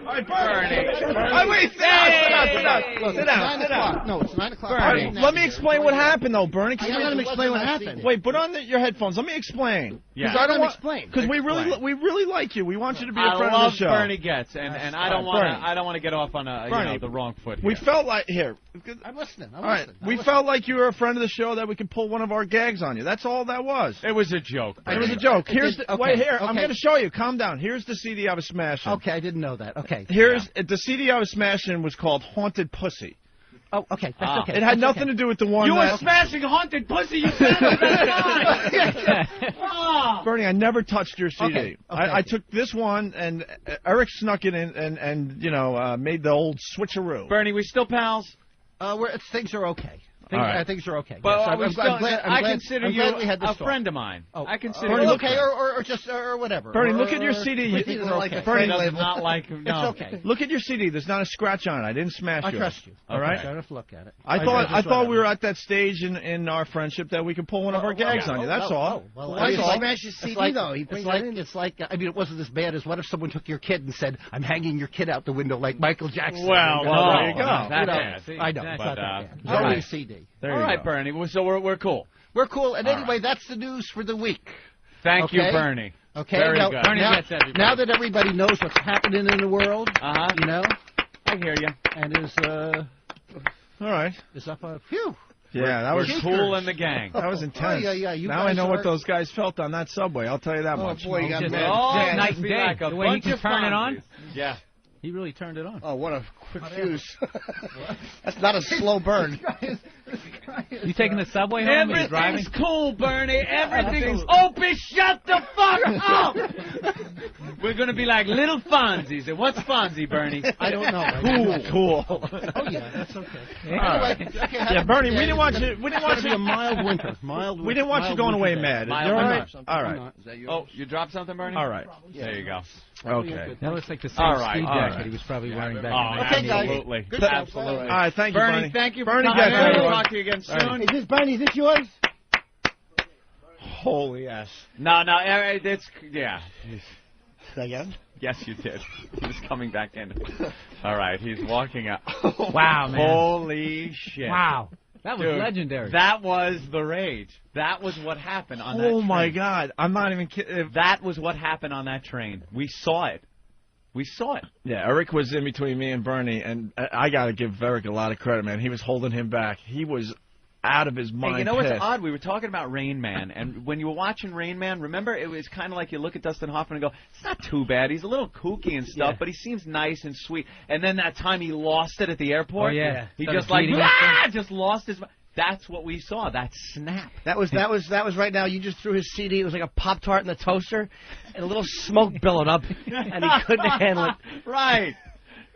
All right, Bernie. Wait, sit down. Look, Sit it's down. 9 o'clock. No, it's 9 o'clock. All right, let me explain what happened, though, Bernie. I let him explain what happened. Wait, put on your headphones. Let me explain. Yeah. I don't want explain. because we really like you. We want you to be a I friend love of the show. Bernie Goetz, and I don't want to get off on the wrong foot. We here. felt like I'm listening. All right, we felt like you were a friend of the show that we could pull one of our gags on you. That's all that was. It was a joke. It was a joke. Wait here. I'm okay. going to show you. Calm down. Here's the CD I was smashing. Okay, I didn't know that. Okay. Here's the CD I was smashing was called Haunted Pussy. Oh, okay. That's okay. It had nothing to do with the one You were that... smashing haunted pussy. You said it. Oh. Bernie, I never touched your CD. Okay. I took this one, and Eric snuck it in and made the old switcheroo. Bernie, we still pals? Things are okay. Things are okay. But yes, I'm consider you we had this a friend of mine. I consider Bernie, you okay, or whatever. Bernie, look at your CD. Bernie does not like him. No. It's okay. Look at your CD. There's not a scratch on it. I didn't smash it. I trust you. All right. Fair enough. Look at it. I thought we were at that stage in our friendship that we could pull one of our gags on you. That's all. Well, why did he smash his CD though? It's like I mean, it wasn't as bad as what if someone took your kid and said, "I'm hanging your kid out the window like Michael Jackson." Well, there you go. I know. It's not that bad. It's only a CD. All right, Bernie. So we're cool. We're cool. And anyway, that's the news for the week. Thank you, Bernie. Okay. Very good. Bernie gets everybody. Now that everybody knows what's happening in the world, you know, I hear you. and is All right. up a phew. Yeah, that was cool in the gang. That was intense. Yeah. Now I know what those guys felt on that subway. I'll tell you that much. Oh boy, you got mad. Oh, night and day. Like The way he can turn it on. Yeah. He really turned it on. Oh, what a quick fuse. That's not a slow burn. You taking the subway home? You're driving? Everything's cool, Bernie. Everything's Opie, shut the fuck up! We're going to be like little Fonzies. And what's Fonzie, Bernie? I don't know. Cool. Oh yeah, that's okay. Anyway, yeah, Bernie, we didn't want you. We didn't want It's you a mild winter. We didn't want you going away mad. You all right? All right. Oh, you dropped something, Bernie? All right. There you go. Okay. That looks like the same All right, ski all jacket right. he was probably wearing back Oh, in the absolutely. Good Absolutely. All right, thank you, Bernie. Thank you for Bernie coming gets in. We'll everyone. talk to you again soon. Is this Bernie? Is this yours? Holy ass. No, it's, yeah. Again? Yes, you did. He was coming back in. All right, he's walking out. Wow, man. Holy shit. Wow. That was Dude, legendary. That was the rage. That was what happened on that train. Oh, my God. I'm not even kidding. That was what happened on that train. We saw it. We saw it. Yeah, Eric was in between me and Bernie, and I got to give Eric a lot of credit, man. He was holding him back. He was out of his mind. Hey, you know what's pissed. odd? We were talking about Rain Man, and when you were watching Rain Man, remember, it was kind of like you look at Dustin Hoffman and go, it's not too bad. He's a little kooky and stuff, but he seems nice and sweet. And then that time he lost it at the airport. Oh, yeah. He Started just like, bleeding just lost his... That's what we saw. That snap. That was right now. You just threw his CD. It was like a Pop-Tart in the toaster, and a little smoke billowed up, and he couldn't handle it. Right.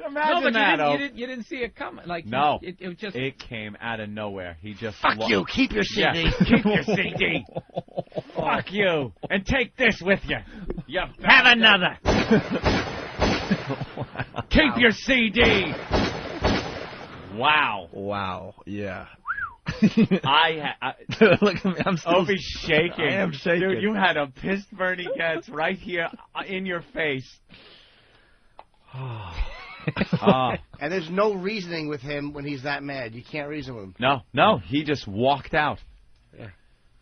Imagine that. You didn't see it coming. Like no, it just came out of nowhere. He just fuck you. Keep your CD. Yeah, keep your CD. Fuck you, and take this with you. You have another. Keep your CD. Wow. Wow. Yeah. Look at me. I'm still Opie's shaking. I am shaking. Dude, you had a pissed Bernie Goetz right here in your face. And there's no reasoning with him when he's that mad. You can't reason with him. No, he just walked out. Yeah.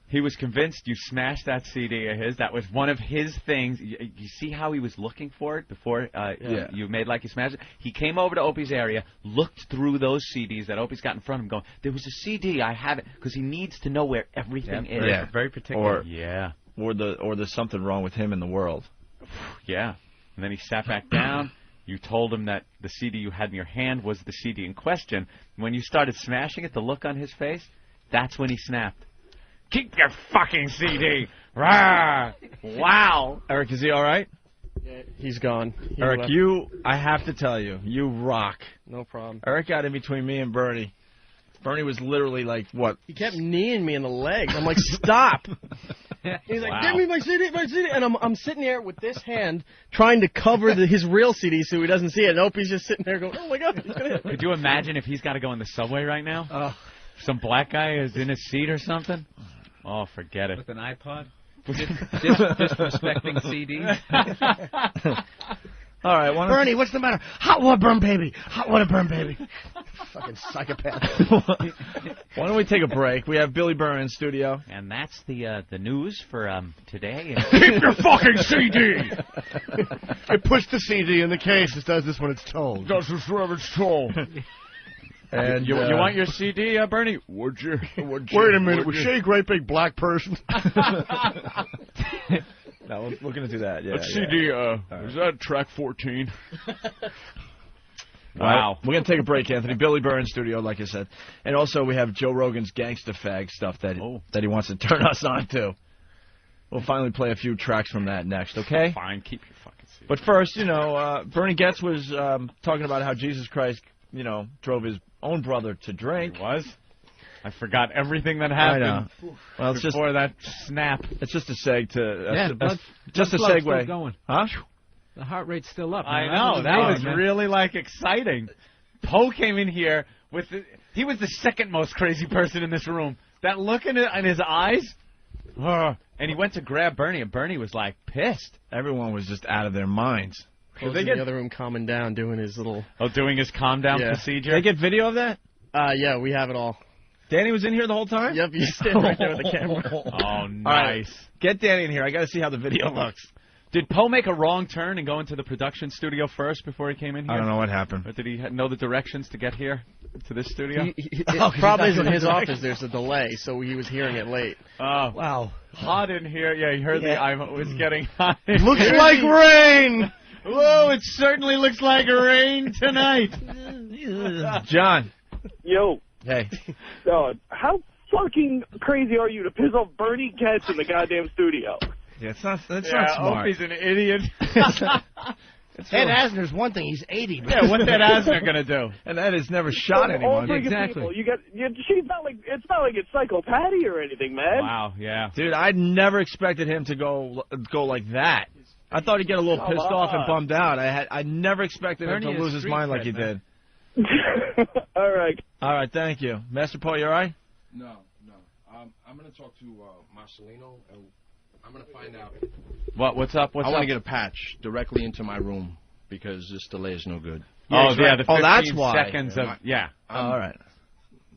He was convinced you smashed that CD of his. That was one of his things. You see how he was looking for it before you made like you smashed it? He came over to Opie's area, looked through those CDs that Opie's got in front of him, going, there was a CD, I have it, because he needs to know where everything is. Yeah, very particular. Or there's something wrong with him in the world. Yeah. And then he sat back down. You told him that the CD you had in your hand was the CD in question. When you started smashing it, the look on his face, that's when he snapped. Keep your fucking CD. Rah! Wow. Eric, is he all right? Yeah, he's gone. Eric, I have to tell you, you rock. No problem. Eric got in between me and Bernie. Bernie was literally like, what? He kept kneeing me in the leg. I'm like, stop. He's like, give me my CD, and I'm sitting there with this hand trying to cover his real CD so he doesn't see it. And Opie's just sitting there going, oh my God, he's gonna hit me. Could you imagine if he's got to go in the subway right now? Some black guy is in his seat or something? Oh, forget it. With an iPod? Disrespecting CDs? All right, Bernie, what's the matter? Hot water burn, baby. Hot water burn, baby. Fucking psychopath. Why don't we take a break? We have Billy Burr in studio. And that's the news for today. Keep your fucking CD! It puts the CD in the case. It does this when it's told. Does this wherever it's told. And you want your CD, Bernie? Would you? Wait a minute. Was she a great big black person? No, we're going to do that. Yeah, that CD, is that track 14? Wow. We're going to take a break, Anthony. Billy Burr in studio, like I said. And also we have Joe Rogan's Gangsta Fag stuff that he wants to turn us on to. We'll finally play a few tracks from that next, okay? Fine, keep your fucking CD. But first, Bernie Goetz was talking about how Jesus Christ, drove his own brother to drink. He was? I forgot everything that happened. I know. Well, it's before that snap. It's just a seg to. Yeah, just a blood flow's segue. still going. Huh? The heart rate's still up. I man. know. That was man. really exciting. Poe came in here with he was the second most crazy person in this room. That look in his eyes. And he went to grab Bernie, and Bernie was pissed. Everyone was just out of their minds. He was in the other room calming down, doing his little... doing his calm down procedure? Did they get video of that? Yeah, we have it all. Danny was in here the whole time? Yep, you stand right there with the camera. Oh, nice. Right. Get Danny in here. I got to see how the video looks. Did Poe make a wrong turn and go into the production studio first before he came in here? I don't know what happened. Or did he know the directions to get here, to this studio? The problem is in his office there's a delay, so he was hearing it late. Oh. Wow. Hot in here. Yeah, he heard I was getting hot. Looks like rain! Whoa, it certainly looks like rain tonight. John. Yo. Hey. How fucking crazy are you to piss off Bernie Goetz in the goddamn studio? Yeah, that's not smart. Opie's an idiot. Ed Asner's one thing. He's 80. Man. Yeah, what's Ed Asner gonna do? And Ed has never shot anyone. Exactly. She's not like it's psychopathy or anything, man. Wow. Yeah. Dude, I never expected him to go like that. I thought he'd get a little pissed off and bummed out. I never expected him to lose his mind like he did. All right. All right, thank you. Master Paul, you all right? No. I'm going to talk to Marcelino, and I'm going to find out. What's up? I want to get a patch directly into my room because this delay is no good. Yeah, the 15 that's why. seconds of... Yeah. All right.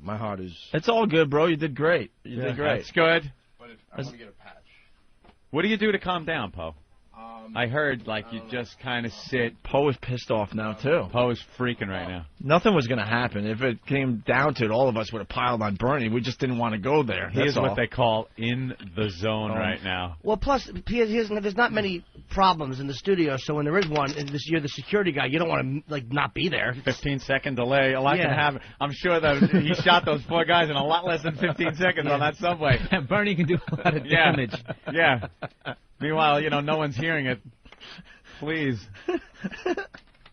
My heart is... It's all good, bro. You did great. You did great. That's good. But I want to get a patch. What do you do to calm down, Poe? I heard, you just kind of sit. Poe is pissed off now, too. Poe is freaking right now. Nothing was going to happen. If it came down to it, all of us would have piled on Bernie. We just didn't want to go there. He is what they call in the zone right now. Well, plus, there's not many problems in the studio, so when there is one, and you're the security guy, you don't want to, not be there. 15-second delay. A lot can happen. I'm sure that he shot those poor guys in a lot less than 15 seconds on that subway. And Bernie can do a lot of damage. Yeah. Meanwhile, no one's hearing it. Please.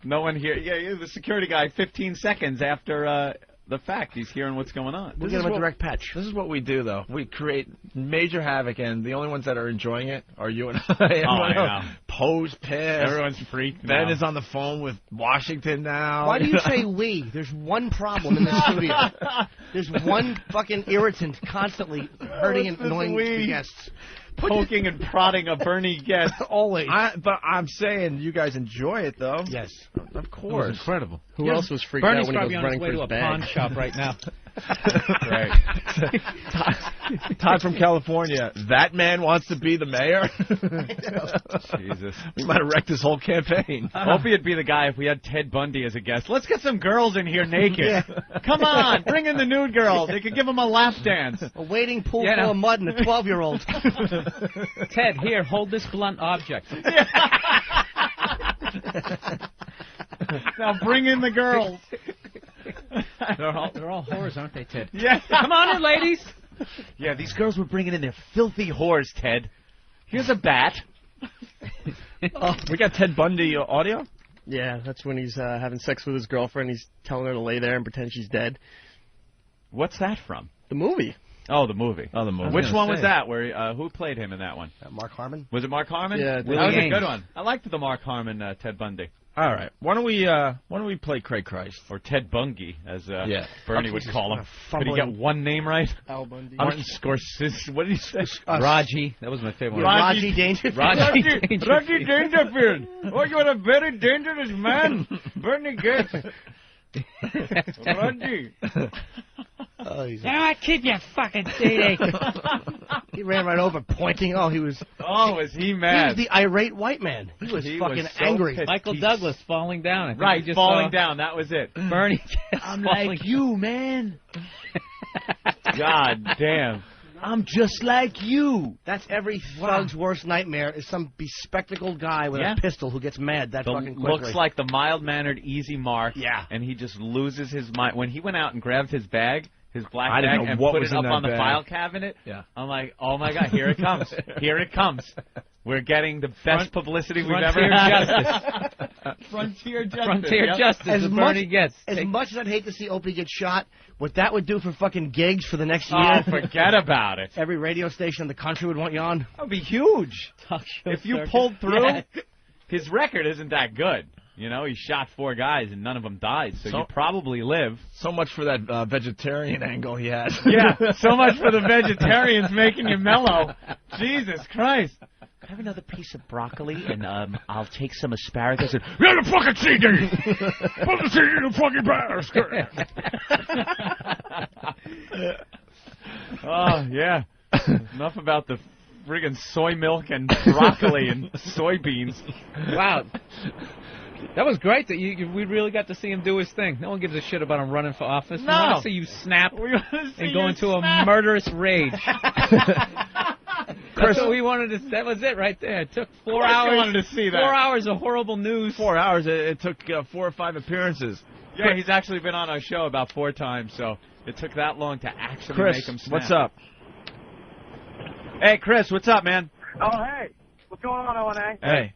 No one here. Yeah, the security guy, 15 seconds after the fact, he's hearing what's going on. We'll get him a direct patch. This is what we do, though. We create major havoc, and the only ones that are enjoying it are you and I. I know. Poe's pissed. Everyone's freaked Ben now. is on the phone with Washington now. Why do you say we? There's one problem in the studio. There's one fucking irritant constantly hurting and annoying the guests. Poking and prodding a Bernie Goetz. Always. But I'm saying you guys enjoy it, though. Yes. Of course. Incredible. Who else was freaked Bernie's out when he probably was on running his way for to his a pawn bag? shop right now. Right. Todd from California. That man wants to be the mayor? Jesus. We might have wrecked his whole campaign. Opie would be the guy if we had Ted Bundy as a guest. Let's get some girls in here naked. Come on, bring in the nude girls. They could give them a lap dance. A waiting pool full of mud and a 12-year-old. Ted, here, hold this blunt object. Now bring in the girls. They're all whores, aren't they, Ted? Yeah. Come on in, ladies. Yeah, these girls were bringing in their filthy whores, Ted. Here's a bat. We got Ted Bundy audio? Yeah, that's when he's having sex with his girlfriend. He's telling her to lay there and pretend she's dead. What's that from? The movie. Oh, the movie. Oh, the movie. Which one was that? Where who played him in that one? Mark Harmon. Was it Mark Harmon? Yeah, that was James. a good one. I liked the Mark Harmon Ted Bundy. All right. Why don't we play Craig Christ? Or Ted Bungie, as Yeah. Bernie would call him. Could he get one name right? Al Bundy. Martin Scorsese. What did he say? Raji. That was my favorite one. Raji Dangerfield. Raji Dangerfield. Raji Dangerfield. Oh, you're a very dangerous man. Bernie Goetz. Raji. I keep your fucking CD. He ran right over, pointing. Oh, he was. Oh, was he He mad? was the irate white man. He was fucking so angry. pissed. Michael Douglas falling down. I think Right, he just falling saw down. That was it. Bernie. I'm like you, man. God damn. I'm just like you. That's every thug's worst nightmare is some bespectacled guy with a pistol who gets mad that fucking quickly. Looks like the mild-mannered, easy Mark. Yeah. And he just loses his mind. When he went out and grabbed his bag, his black I didn't bag, know and what put was it in up that on the bag. file cabinet, Yeah. I'm like, oh my God, here it comes. Here it comes. We're getting the best publicity we've ever Frontier had. justice. Frontier justice. Frontier justice. As that much Bernie gets. as much as I'd hate to see Opie get shot, what that would do for fucking gigs for the next Oh, year. forget about it. Every radio station in the country would want you on. That would be huge. Talk show If you circuit. pulled through, Yeah. his record isn't that good. You know, he shot 4 guys and none of them died, so you probably live. So much for that vegetarian angle he has. Yeah, so much for the vegetarians making you mellow. Jesus Christ. Have another piece of broccoli, and I'll take some asparagus. And You're the fucking CD! Put the CD in the fucking basket! Oh, yeah. Enough about the friggin' soy milk and broccoli and soybeans. Wow. That was great that we really got to see him do his thing. No one gives a shit about him running for office. We want to see you snap and go into a murderous rage. That's what we wanted to. That was it right there. It took 4 hours. wanted to see that. 4 hours of horrible news. 4 hours. It took 4 or 5 appearances. Yeah, he's actually been on our show about 4 times, so it took that long to actually Chris, make him snap. what's up? Hey, Chris, what's up, man? Oh, hey. What's going on, O&A? Hey.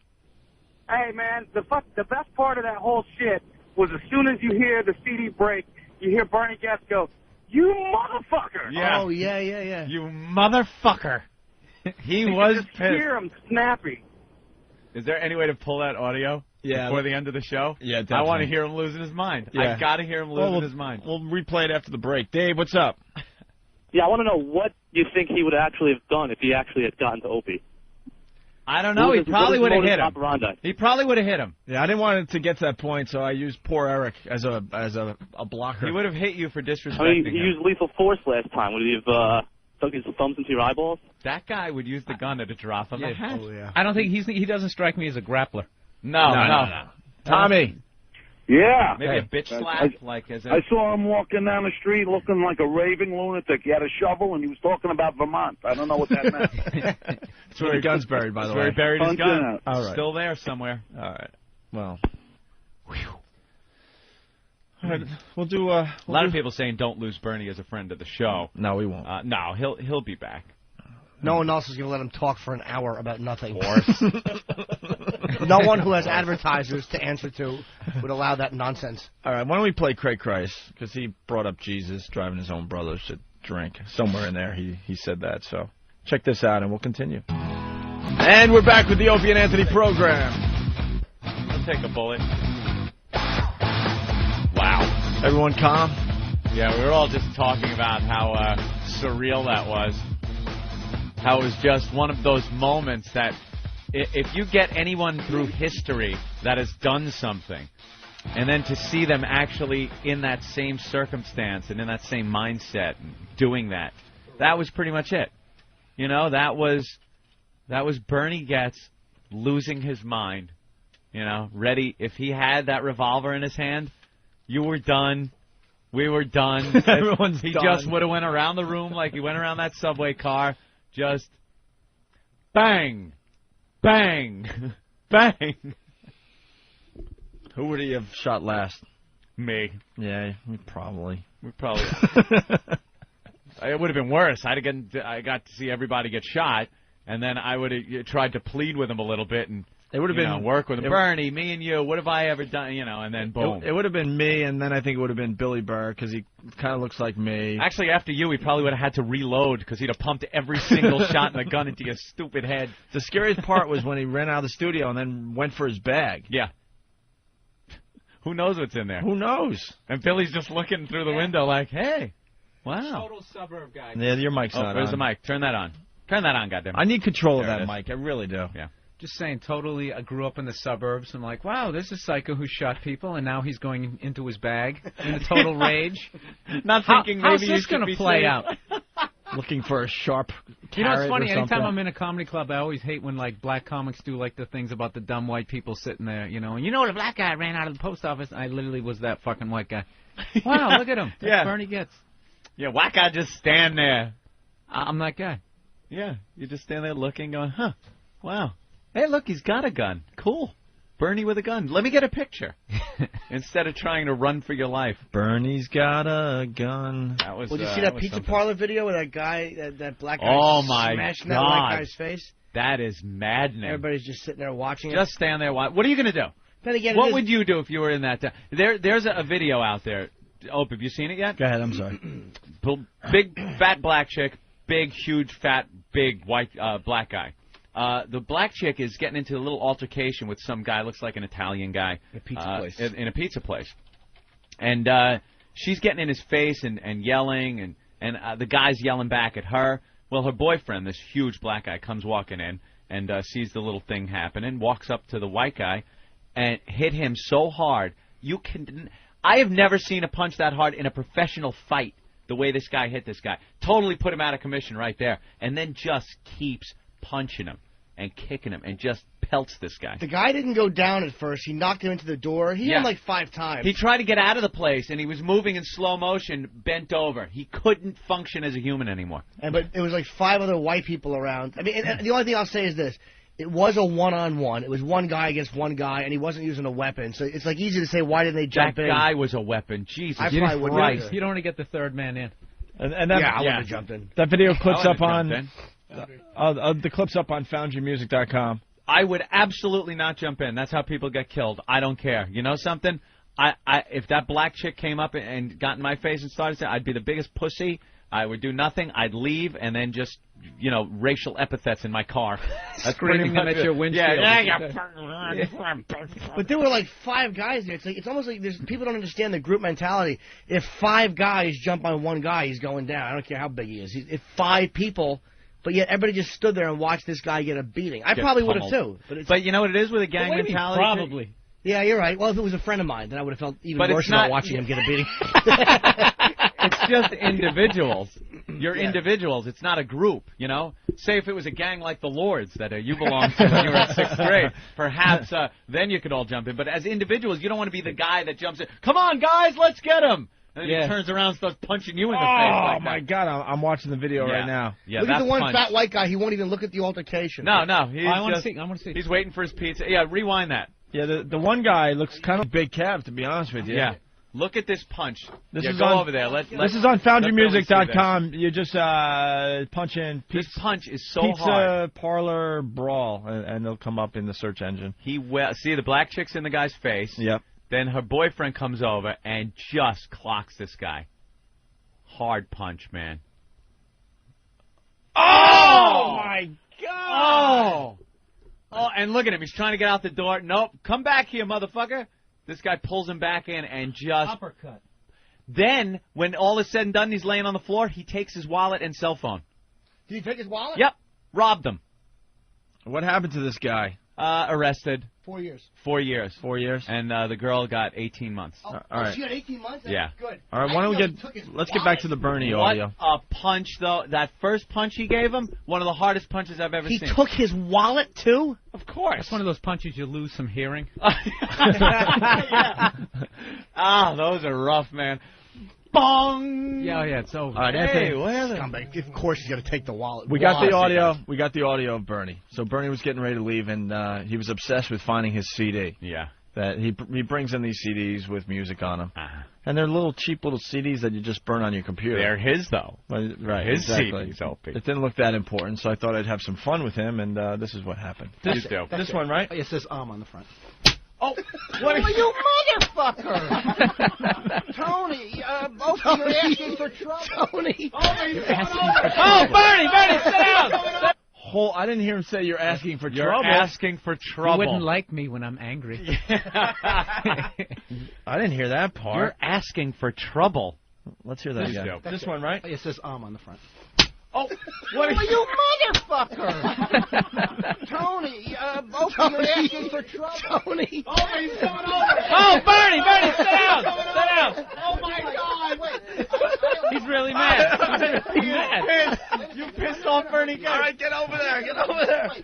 Hey, man, the best part of that whole shit was as soon as you hear the CD break, you hear Bernie Goetz go, "You motherfucker!" Yeah. Oh, yeah. You motherfucker. He was just pissed. hear him snappy. Is there any way to pull that audio before the end of the show? Yeah, I definitely. want to hear him losing his mind. Yeah. I got to hear him losing his mind. We'll replay it after the break. Dave, what's up? Yeah, I want to know what you think he would actually have done if he actually had gotten to Opie. I don't know. He probably would have hit him. Operandi? He probably would have hit him. Yeah, I didn't want it to get to that point, so I used poor Eric as a blocker. He would have hit you for disrespecting I mean, he him. used lethal force last time. Would he have dug his thumbs into your eyeballs? That guy would use the gun to drop him. I don't think he doesn't strike me as a grappler. No. Tommy. Yeah. Maybe a bitch slap, like as a... I saw him walking down the street looking like a raving lunatic. He had a shovel, and he was talking about Vermont. I don't know what that meant. That's where the gun's buried, by the That's way. where he buried his gun. All right. Still there somewhere. All right. Well. All right. We'll do. A lot of people saying don't lose Bernie as a friend of the show. No, we won't. No, he'll be back. No one else is going to let him talk for an hour about nothing. No one who has advertisers to answer to would allow that nonsense. All right, why don't we play Craig Christ? Because he brought up Jesus driving his own brothers to drink. Somewhere in there he said that. So check this out and we'll continue. And we're back with the Opie and Anthony program. I'll take a bullet. Wow. Everyone calm? Yeah, we were all just talking about how surreal that was. How it was just one of those moments that if you get anyone through history that has done something, and then to see them actually in that same circumstance and in that same mindset doing that, that was pretty much it. You know, that was Bernie Goetz losing his mind. You know, ready. If he had that revolver in his hand, you were done. We were done. Everyone's he done. just would have went around the room like he went around that subway car. Just bang, bang, bang. Who would he have shot last? Me. Yeah, probably. We probably. It would have been worse. I got to see everybody get shot, and then I would have tried to plead with him a little bit and. It would have been work with him. Bernie, me and you. What have I ever done? You know, and then boom. It would have been me, and then I think it would have been Billy Burr because he kind of looks like me. Actually, after you, he probably would have had to reload because he'd have pumped every single shot in the gun into your stupid head. The scariest part was when he ran out of the studio and then went for his bag. Yeah. Who knows what's in there? Who knows? And Billy's just looking through the window like, hey, wow. Total suburb guy. Yeah, your mic's not on. Where's the mic? Turn that on. Turn that on, goddammit. I need control of There that it is. mic. I really do. Yeah. Just saying, totally, I grew up in the suburbs. I'm like, wow, there's a psycho who shot people, and now he's going into his bag in a total rage. Not thinking how's maybe this going gonna to play out? Looking for a sharp You know, it's carrot funny. or Anytime something. I'm in a comedy club, I always hate when like black comics do like the things about the dumb white people sitting there. You know, and the black guy ran out of the post office. I literally was that fucking white guy. Wow, look at him. That's Yeah. Bernie Goetz. Yeah, why can't I just stand there? I'm that guy. Yeah, you just stand there looking, going, huh, wow. Hey, look, he's got a gun. Cool. Bernie with a gun. Let me get a picture. Instead of trying to run for your life. Bernie's got a gun. That was. Well, did you see that pizza parlor video with that guy, that black guy smashing that God. white guy's face? That is maddening. Everybody's just sitting there watching it. Just stand there. What are you going to do? Then again, what would you do if you were in that? There's a video out there. Oh, have you seen it yet? Go ahead. I'm sorry. Big fat black chick, big huge fat big white black guy. The black chick is getting into a little altercation with some guy, looks like an Italian guy. A pizza place. In a pizza place. And she's getting in his face and yelling, and the guy's yelling back at her. Well, her boyfriend, this huge black guy, comes walking in and sees the little thing happening, walks up to the white guy and hit him so hard. I have never seen a punch that hard in a professional fight the way this guy hit this guy. Totally put him out of commission right there. And then just keeps punching him and kicking him and just pelts this guy. The guy didn't go down at first. He knocked him into the door. He hit him like 5 times. He tried to get out of the place, and he was moving in slow motion, bent over. He couldn't function as a human anymore. But it was like 5 other white people around. I mean, and the only thing I'll say is this. It was a one-on-one. It was one guy against one guy, and he wasn't using a weapon. So it's like easy to say, why didn't they jump in? That guy was a weapon. Jesus Christ. You don't want to get the third man in. And that, I would have jumped in. That video clips up on... the clip's up on FoundryMusic.com. I would absolutely not jump in. That's how people get killed. I don't care. You know something? If that black chick came up and got in my face and started saying, I'd be the biggest pussy. I would do nothing. I'd leave and then just, racial epithets in my car. Screaming them at your windshield. But there were like 5 guys there. It's almost like people don't understand the group mentality. If 5 guys jump on one guy, he's going down. I don't care how big he is. If 5 people... But yet everybody just stood there and watched this guy get a beating. I probably would have too. But you know what it is with a gang mentality? Probably. Yeah, you're right. Well, if it was a friend of mine, then I would have felt even worse about watching him get a beating. It's just individuals. You're individuals. It's not a group, Say if it was a gang like the Lords that you belonged to when you were in 6th grade, perhaps then you could all jump in. But as individuals, you don't want to be the guy that jumps in. Come on, guys, let's get him. And then he turns around and starts punching you in the face like that. Oh, my God. I'm watching the video right now. Yeah, look at the one fat white guy. He won't even look at the altercation. No. I want to see. He's waiting for his pizza. Yeah, rewind that. Yeah, the one guy looks kind of big Kev, to be honest with you. Yeah. Look at this punch. This is go on, over there. This is on FoundryMusic.com. You just punch in. This punch is so Pizza hard. Parlor Brawl, and they'll come up in the search engine. See the black chick's in the guy's face. Yep. Then her boyfriend comes over and just clocks this guy. Hard punch, man. Oh my God! Oh, and look at him. He's trying to get out the door. Nope. Come back here, motherfucker. This guy pulls him back in and just... Uppercut. Then, when all is said and done, he's laying on the floor, he takes his wallet and cell phone. Did he take his wallet? Yep. Robbed him. What happened to this guy? Arrested. 4 years. 4 years. 4 years? And the girl got 18 months. Oh, all right. She got 18 months? Yeah. Good. All right, why don't we let's get back to the Bernie audio. What a punch, though. That first punch he gave him, one of the hardest punches I've ever seen. He took his wallet, too? Of course. That's one of those punches you lose some hearing. Yeah. Those are rough, man. Bong! Yeah, it's over. All right, Anthony. Of course he's going to take the wallet. We got the audio. We got the audio of Bernie. So Bernie was getting ready to leave, and he was obsessed with finding his CD. Yeah. That he brings in these CDs with music on them. And they're little cheap little CDs that you just burn on your computer. They're his, though. Right, his exactly. CDs, Opie. It didn't look that important, so I thought I'd have some fun with him, and this is what happened. This one, right? It says on the front. Oh, what are you motherfucker! Tony, Opie, you're asking for trouble. Tony! Bernie, sit down! I didn't hear him say you're asking for trouble. You're asking for trouble. You wouldn't like me when I'm angry. I didn't hear that part. You're asking for trouble. Let's hear that again. This one, right? It says on the front. Oh, what are you motherfucker! Tony, Opie, you're asking for trouble. Tony! He's coming over! Bernie, sit down! Sit down! Oh, my God! Wait. He's really mad. He's mad. You pissed off Bernie Goetz. All right, get over there.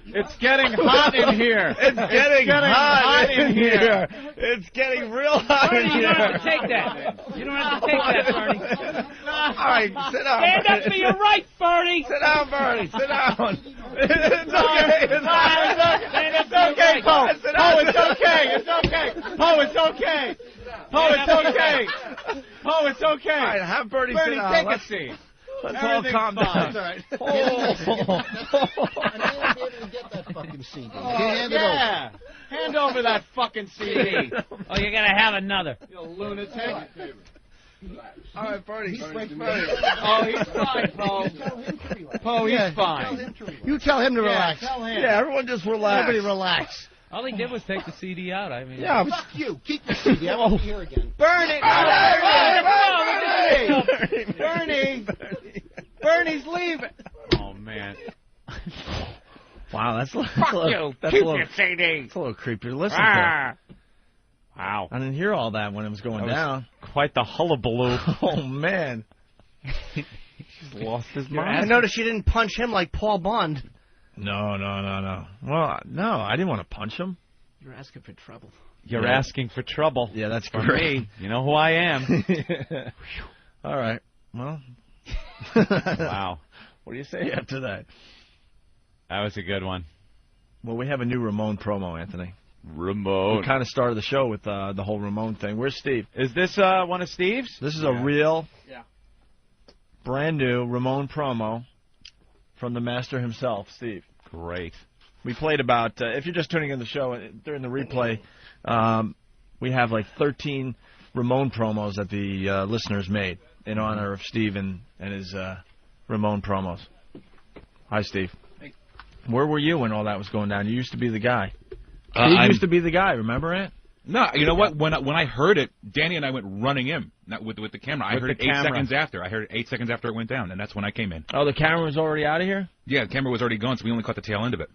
It's getting hot in here. It's getting hot in here. It's getting real hot in here. You don't have to take that. You don't have to take that, Bernie. All right, sit down. Stand up for your right, Bernie. Sit down, Bernie. Sit down. It's okay, Poe. It's okay. All right, have Bernie sit down. Take a seat. Let's all calm down. That's all right. And I ain't able to get that fucking CD. Hand it over. Hand over that fucking CD. Oh, you're gonna have another. You lunatic. All right, Bernie. He's Bernie's fine. Oh, he's fine, Poe. Poe, he's fine. You tell him to relax. Tell him. Yeah, everyone just relax. Everybody relax. All he did was take the CD out. I mean, Yeah, Fuck you. Keep the CD. I won't be here again. Burn it! Bernie! Bernie's leaving! Oh, man. wow, that's a Fuck little, you! that's Keep a little, your CD! that's a little creepy to listen Ah. to. Wow. I didn't hear all that when it was going down. Quite the hullabaloo. Oh, man. He's lost his I mind. noticed you didn't punch him like Paul Bond. No. Well, no, I didn't want to punch him. You're asking for trouble. You're asking for trouble. Yeah, that's For great. me. You know who I am. All right. Well. Wow. What do you say after that? That was a good one. Well, we have a new Ramon promo, Anthony. Ramon. We kind of started the show with the whole Ramon thing. Where's Steve? Is this one of Steve's? This is a real, Yeah. brand new Ramon promo from the master himself, Steve. Great. We played about, if you're just tuning in the show, during the replay, we have like 13 Ramon promos that the listeners made in honor of Steve and his Ramon promos. Hi, Steve. Hey. Where were you when all that was going down? You used to be the guy. Steve used to be the guy, remember it? No, you know what? When I heard it, Danny and I went running in with the camera. I heard it 8 seconds after. I heard it 8 seconds after it went down, and that's when I came in. Oh, the camera was already out of here? Yeah, the camera was already gone, so we only caught the tail end of it.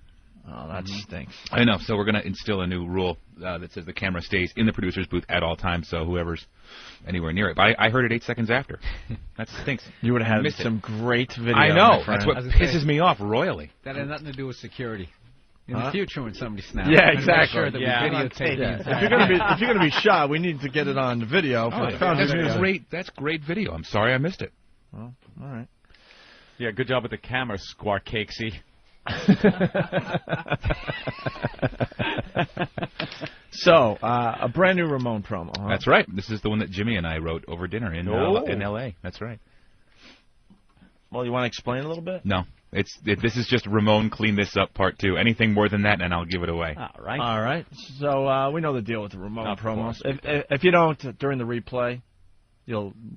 Oh, that stinks. I know, so we're going to instill a new rule that says the camera stays in the producer's booth at all times, so whoever's anywhere near it. But I heard it 8 seconds after. That stinks. You would have had Missed some great video. I know. my friend. That's what pisses me off royally. that had nothing to do with security. In the future, when somebody snaps, Yeah, I'm exactly. Sure that we videotape Yeah. it. If you're gonna be shot, we need to get it on the video. That's great video. I'm sorry I missed it. Well, all right. Yeah, good job with the camera, Squark Cakesy. So, a brand new Ramon promo. Huh? That's right. This is the one that Jimmy and I wrote over dinner in L.A. That's right. Well, you want to explain a little bit? No. This is just Ramon clean this up part 2. Anything more than that, and I'll give it away. All right. All right. So we know the deal with the Ramon Of promos. course. If you don't, during the replay,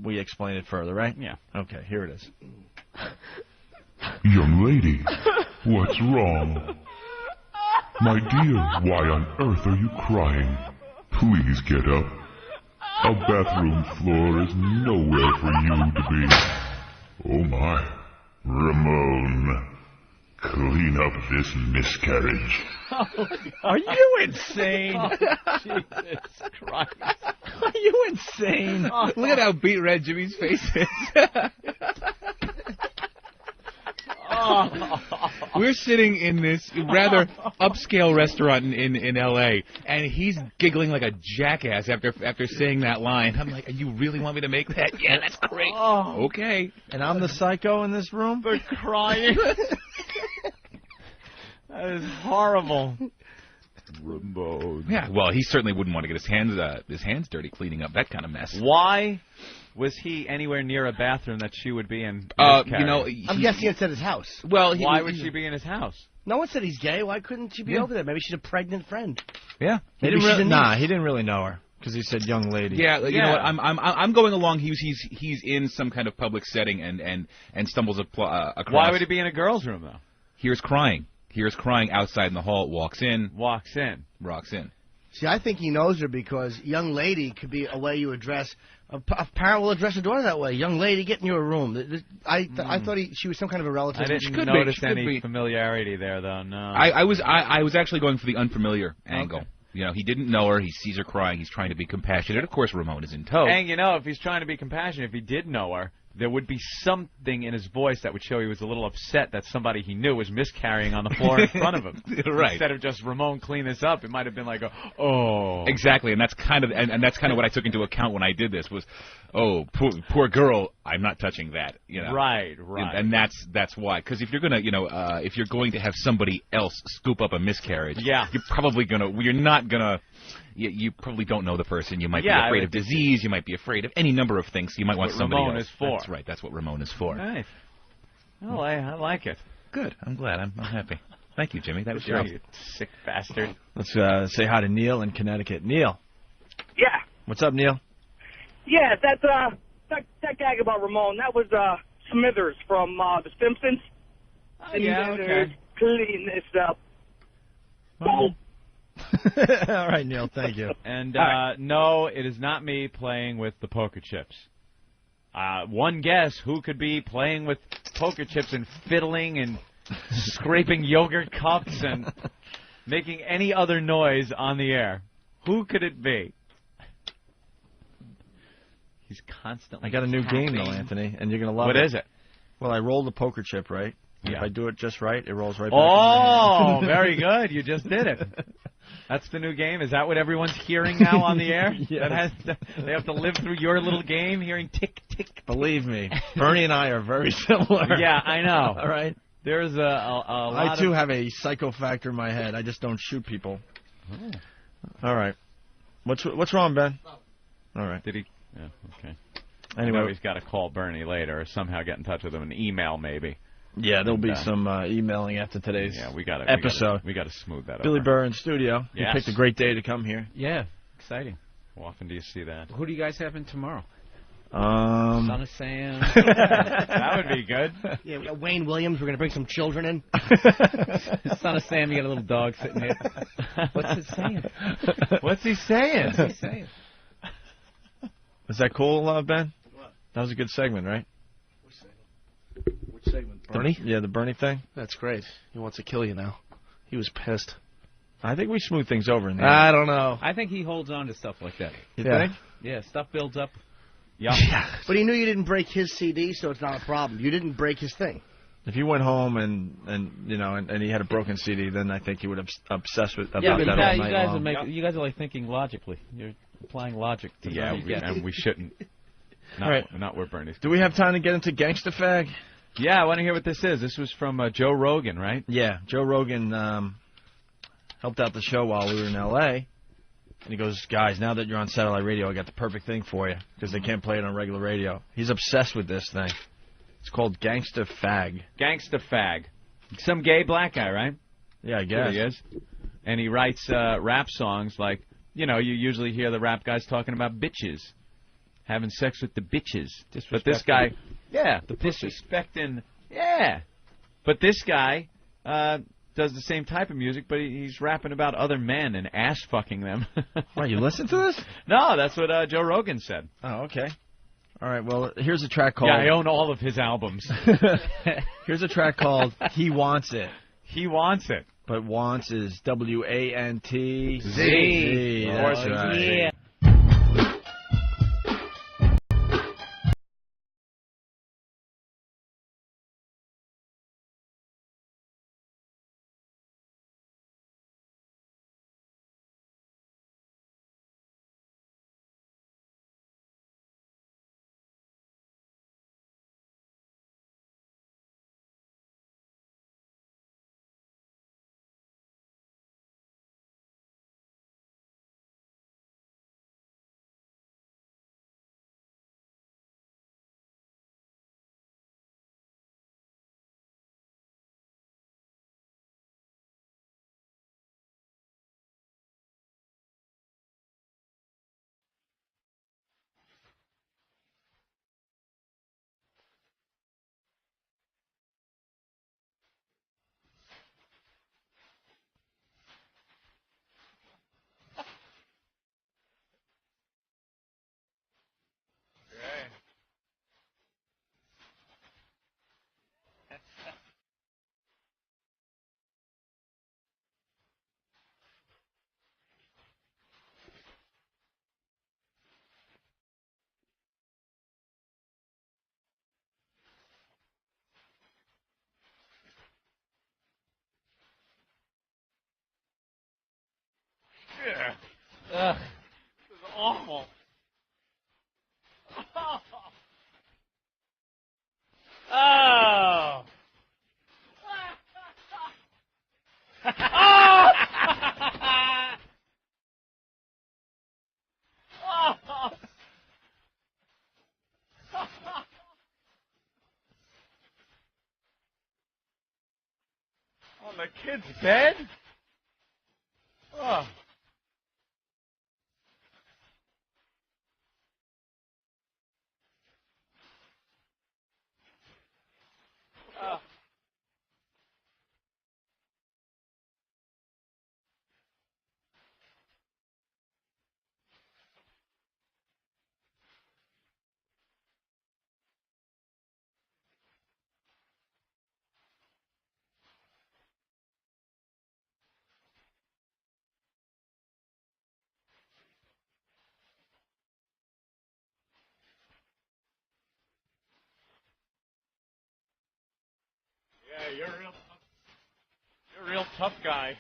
we explain it further, right? Yeah. Okay, here it is. Young lady, what's wrong? My dear, why on earth are you crying? Please get up. A bathroom floor is nowhere for you to be. Oh my. Ramon, clean up this miscarriage. Are you insane? Jesus Christ. Are you insane? Look at how beat red Jimmy's face is. We're sitting in this rather upscale restaurant in L.A., and he's giggling like a jackass after saying that line. I'm like, you really want me to make that? Yeah, that's great. Oh. Okay. And I'm the psycho in this room? For crying. That is horrible. Ramon. Yeah, well, he certainly wouldn't want to get his hands dirty cleaning up that kind of mess. Why was he anywhere near a bathroom that she would be in? You know, I'm guessing it's at his house. Well, why would she be in his house? No one said he's gay. Why couldn't she be over there? Maybe she's a pregnant friend. Yeah. He didn't really know her because he said young lady. Yeah, you know what? I'm going along. He's in some kind of public setting and stumbles across. Why would he be in a girl's room though? Here's crying outside in the hall. Walks in. Rocks in. See, I think he knows her because young lady could be a way you address. A parent will address a daughter that way. Young lady, get in your room. I thought she was some kind of a relative. I didn't notice any familiarity there, though. No. I was actually going for the unfamiliar angle. Okay. You know, he didn't know her. He sees her crying. He's trying to be compassionate. Of course, Ramon is in tow. And, if he's trying to be compassionate, if he did know her, there would be something in his voice that would show he was a little upset that somebody he knew was miscarrying on the floor in front of him. Right. Instead of just, Ramon, clean this up, it might have been like, oh. Exactly, and that's kind of what I took into account when I did this was, oh, poor girl, I'm not touching that. Right. And that's why. Because if you're gonna, if you're going to have somebody else scoop up a miscarriage, yeah, you're probably you're not gonna. You probably don't know the person. You might be Yeah, afraid of disease. You might be afraid of any number of things. You might want somebody Ramon else. is for. That's right. That's what Ramon is for. Nice. Well, I like it. Good. I'm glad. I'm happy. Thank you, Jimmy. That was Sure, great. you sick bastard. Let's say hi to Neil in Connecticut. Neil. Yeah. What's up, Neil? Yeah, that gag about Ramon, that was Smithers from The Simpsons. Oh, yeah, okay. Clean this up. All right, Neil, thank you. And no, it is not me playing with the poker chips. One guess, who could be playing with poker chips and fiddling and scraping yogurt cups and making any other noise on the air? Who could it be? He's constantly I got a new tapping. game, though, Anthony, and you're going to love What it. is it? Well, I rolled the poker chip, right? Yeah. If I do it just right, it rolls right back. Oh, very good. You just did it. That's the new game? Is that what everyone's hearing now on the air? Yes. They have to live through your little game, hearing tick, tick. Believe me, Bernie and I are very similar. Yeah, I know. All right? There's a lot I, too, have a psycho factor in my head. I just don't shoot people. Oh. All right. What's wrong, Ben? All right. Did he? Yeah, okay. Anyway, he's got to call Bernie later or somehow get in touch with him, an email maybe. Yeah, there'll be some emailing after today's episode. We got to smooth that Billy over. Burr in studio. Yes. He picked a great day to come here. Yeah, exciting. How often do you see that? Who do you guys have in tomorrow? Son of Sam. That would be good. Yeah, we got Wayne Williams. We're going to bring some children in. Son of Sam, you got a little dog sitting here. What's it saying? What's he saying? What's he saying? Is that cool, Ben? What? That was a good segment, right? Which segment? Bernie? Yeah, the Bernie thing. That's great. He wants to kill you now. He was pissed. I think we smooth things over in the I don't know. I think he holds on to stuff like that. You think? Yeah, stuff builds up. Yeah. But he knew you didn't break his CD, so it's not a problem. You didn't break his thing. If he went home and he had a broken CD, then I think he would obsess with about Yeah, but that all night long. you guys are like thinking logically. You're applying logic to Yeah, what you get. and we shouldn't. All right. Not where Bernie's. Do we have time to get into Gangsta Fag? Yeah, I want to hear what this is. This was from Joe Rogan, right? Yeah, Joe Rogan helped out the show while we were in L.A., and he goes, guys, now that you're on satellite radio, I got the perfect thing for you, because they can't play it on regular radio. He's obsessed with this thing. It's called Gangsta Fag. Gangsta Fag. Some gay black guy, right? Yeah, I That's what guess. he is. And he writes rap songs like, you usually hear the rap guys talking about bitches. Having sex with the bitches. But this guy, the disrespecting, But this guy does the same type of music, but he's rapping about other men and ass fucking them. Why, you listen to this? No, that's what Joe Rogan said. Oh, okay. All right, well, here's a track called... Yeah, I own all of his albums. Here's a track called He Wants It. He Wants It. But wants is W-A-N-T... Z. That's Oh, right. yeah. Ugh. This is awful. Oh. On the kid's bed? Oh. Yeah, you're a real tough guy.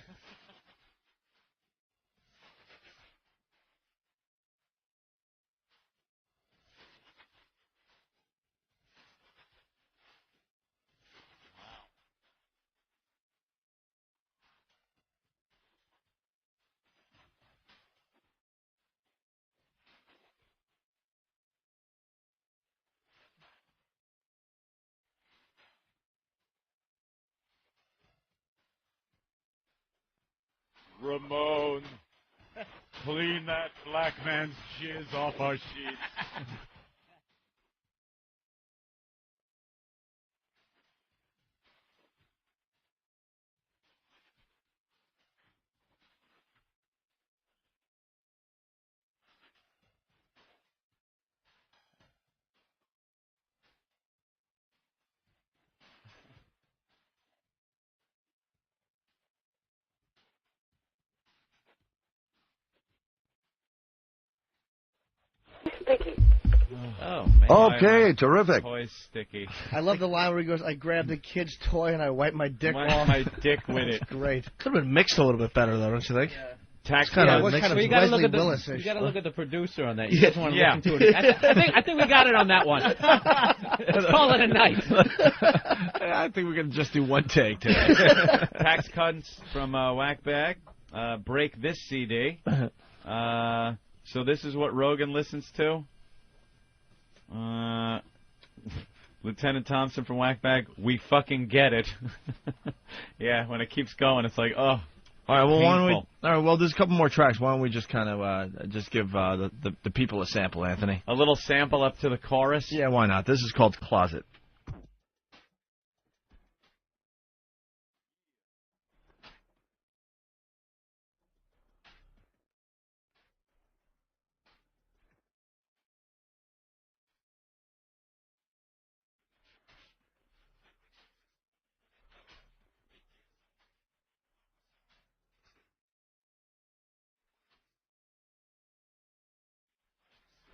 Ramon, clean that black man's jizz off our sheets. Oh, man. Okay, terrific. Toy's sticky. I love the line where he goes, I grab the kid's toy and I wipe my dick Wipe off. my dick with it. That's great. Could have been mixed a little bit better, though, don't you think? Tax kind of you got to look at the Willis-ish. you got to look at the producer on that. You just want to Yeah. look into it. I think we got it on that one. Let's call it a night. I think we're going to just do one take today. Tax cuts from Whackbag. Break this CD. So this is what Rogan listens to. Lieutenant Thompson from Whackbag. We fucking get it. Yeah, when it keeps going, it's like, oh. All right, well, why don't we? Painful. All right, well, there's a couple more tracks. Why don't we just kind of just give the people a sample, Anthony? A little sample up to the chorus. Yeah, why not? This is called Closet.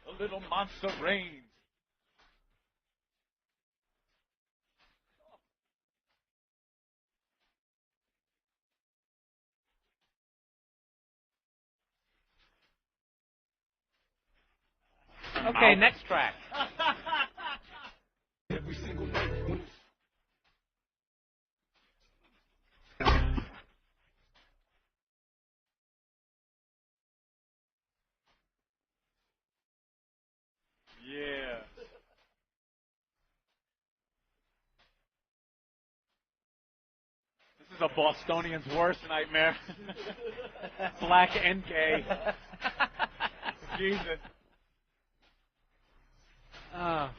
A little monster rain. Okay, next track. Yeah. This is a Bostonian's worst nightmare. Black and gay. Jesus. Oh. All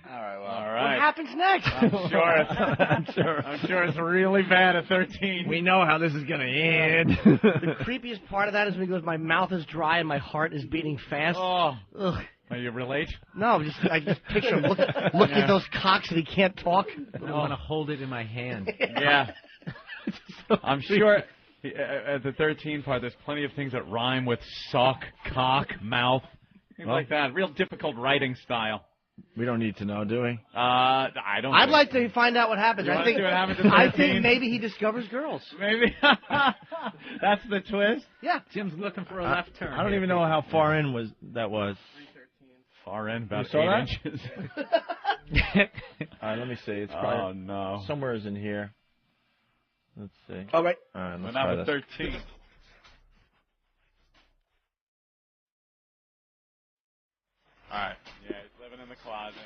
right, well. All right. What happens next? I'm sure it's really bad at 13. We know how this is going to end. The creepiest part of that is when he goes, my mouth is dry and my heart is beating fast. Oh. Ugh. Are you relate? No, I just picture him looking at those cocks and he can't talk. I want to hold it in my hand. Yeah. I'm sure at the 13 part, there's plenty of things that rhyme with sock, cock, mouth. Things like that. Real difficult writing style. We don't need to know, do we? I don't. I'd like to find out what happens. You I wanna think see what happens at I 13? think maybe he discovers girls. Maybe. That's the twist. Yeah. Jim's looking for a left turn. I don't even know how far in that was. Far in, about You saw 8 that? inches. All right, let me see. It's Oh, probably no. somewhere in here. Let's see. All right. All right, We're let's not try with this. 13. All right. Yeah, he's living in the closet.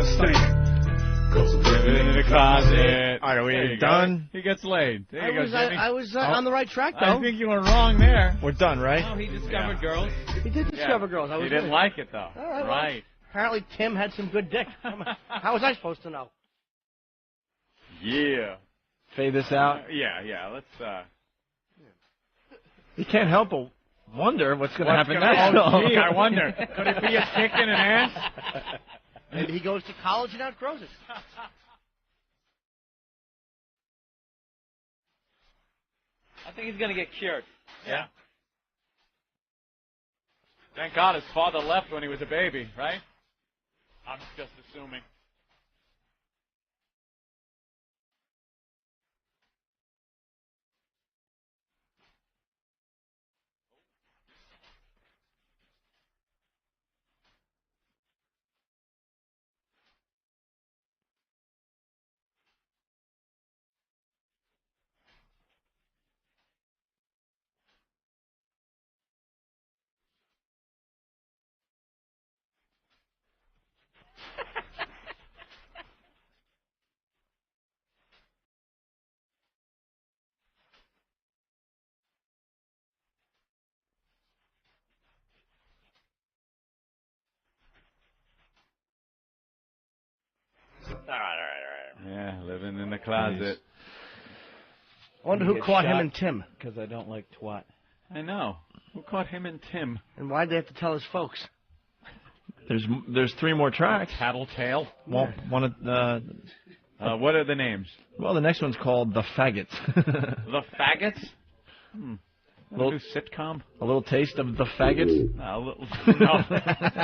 to sleep. Living in the closet. All right, are we There you done? Go. He gets laid. There you go, Jimmy. I was on the right track, though. I think you were wrong there. We're done, right? Oh, he discovered girls. He did discover girls. I was He didn't right. like it, though. All right, well, Right. apparently Tim had some good dick. How was I supposed to know? Yeah. Fade this out. Yeah. Let's. You can't help but wonder what's going to happen gonna, next. Oh, gee, I wonder. Could it be a kick and an ass? Maybe he goes to college and outgrows it. I think he's going to get cured. Yeah. Thank God his father left when he was a baby, right? I'm just assuming. All right. Yeah, living in the closet. I wonder who caught him and Tim. Because I don't like twat. I know. Who caught him and Tim? And why'd they have to tell his folks? There's 3 more tracks. Tattletale. One of what are the names? Well, the next one's called The Faggots. The Faggots? Little new sitcom? A little taste of The Faggots? No.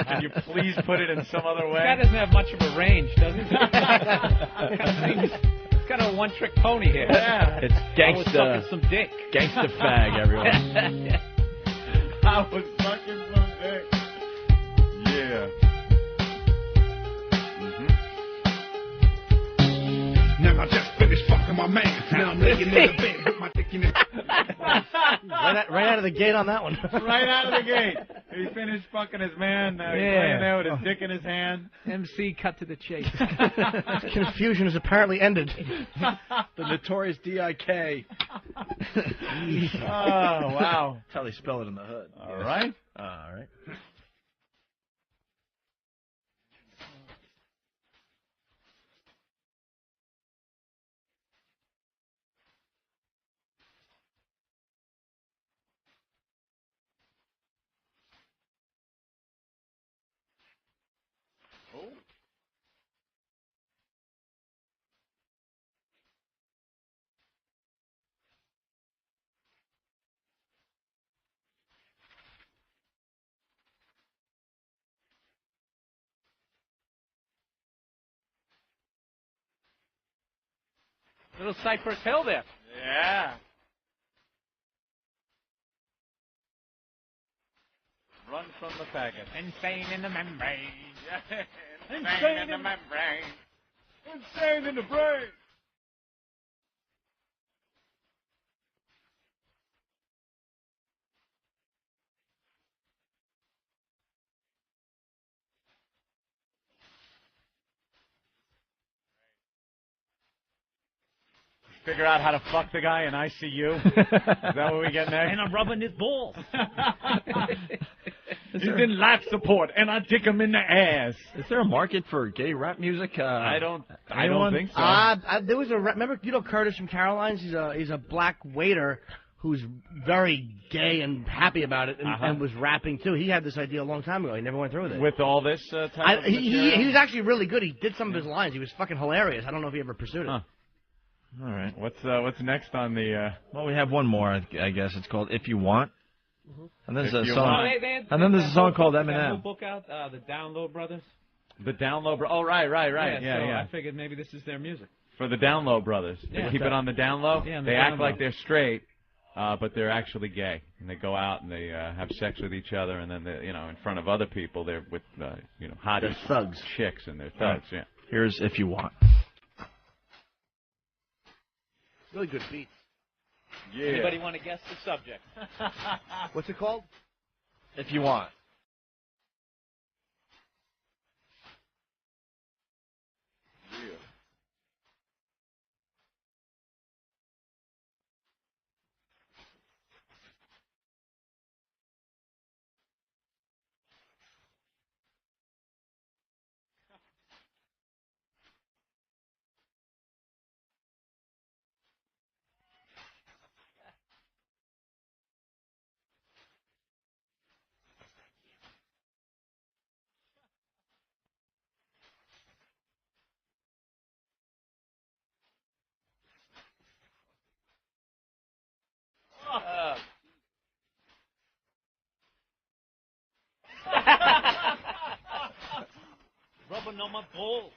Can you please put it in some other way? This guy doesn't have much of a range, does he? He's got a one-trick pony here. Yeah. It's I was sucking some dick. Gangsta fag, everyone. I was sucking some dick. Yeah. Now I just finished fucking my man. Now I'm laying in the bed with my dick in his... Right out of the gate on that one. Right out of the gate. He finished fucking his man. Now he's laying there with his dick in his hand. MC cut to the chase. Confusion has apparently ended. The notorious D.I.K. Oh, wow. That's how they spell it in the hood. All right. All right. Little Cypress Hill there. Yeah. Run from the faggot. Insane in the membrane. Insane in the membrane. Insane in the brain. Figure out how to fuck the guy in ICU. Is that what we get next? And I'm rubbing his balls. He's in life support, and I dick him in the ass. Is there a market for gay rap music? I don't think so. There was remember, Curtis from Caroline's? He's a black waiter who's very gay and happy about it, and was rapping too. He had this idea a long time ago. He never went through with it. With all this type of material? He was actually really good. He did some of his lines. He was fucking hilarious. I don't know if he ever pursued it. Huh. All right. What's next on the? Well, we have one more. I guess it's called "If You Want." And then there's a song. Want. And then there's a song called That Eminem. whole book out, the Download Brothers. The Download Brothers. Oh, right. Yeah. I figured maybe this is their music. For the Download Brothers. They keep it on the down low. Yeah, they act like they're straight, but they're actually gay, and they go out and they have sex with each other, and then they, in front of other people, they're with hot They're thugs, chicks, and they're thugs. Yeah. Here's "If You Want." Really good beat. Yeah. Anybody want to guess the subject? What's it called? If You Want. but no more bull.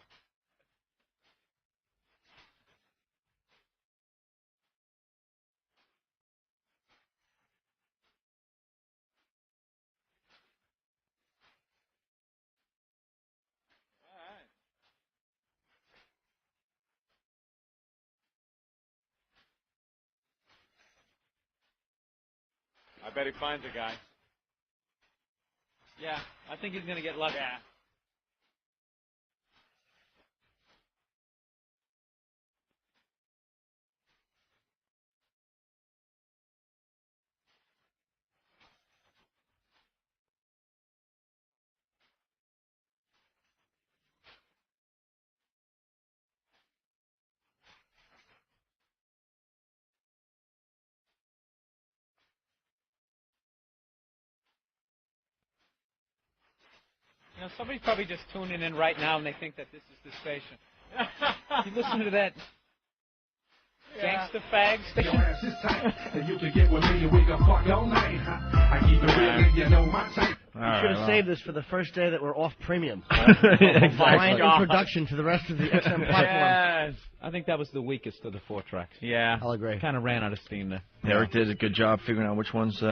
I bet he finds a guy. Yeah, I think he's going to get lucky. Yeah. You know, somebody's probably just tuning in right now and they think that this is the station. You listen to that gangsta fag station. You can get with me and we can fuck all night. I keep it real and you know my type. You should have saved this for the first day that we're off premium. Exactly. Fine introduction to the rest of the XM platform. Yes. I think that was the weakest of the 4 tracks. Yeah. I'll agree. Kind of ran out of steam there. Eric did a good job figuring out which ones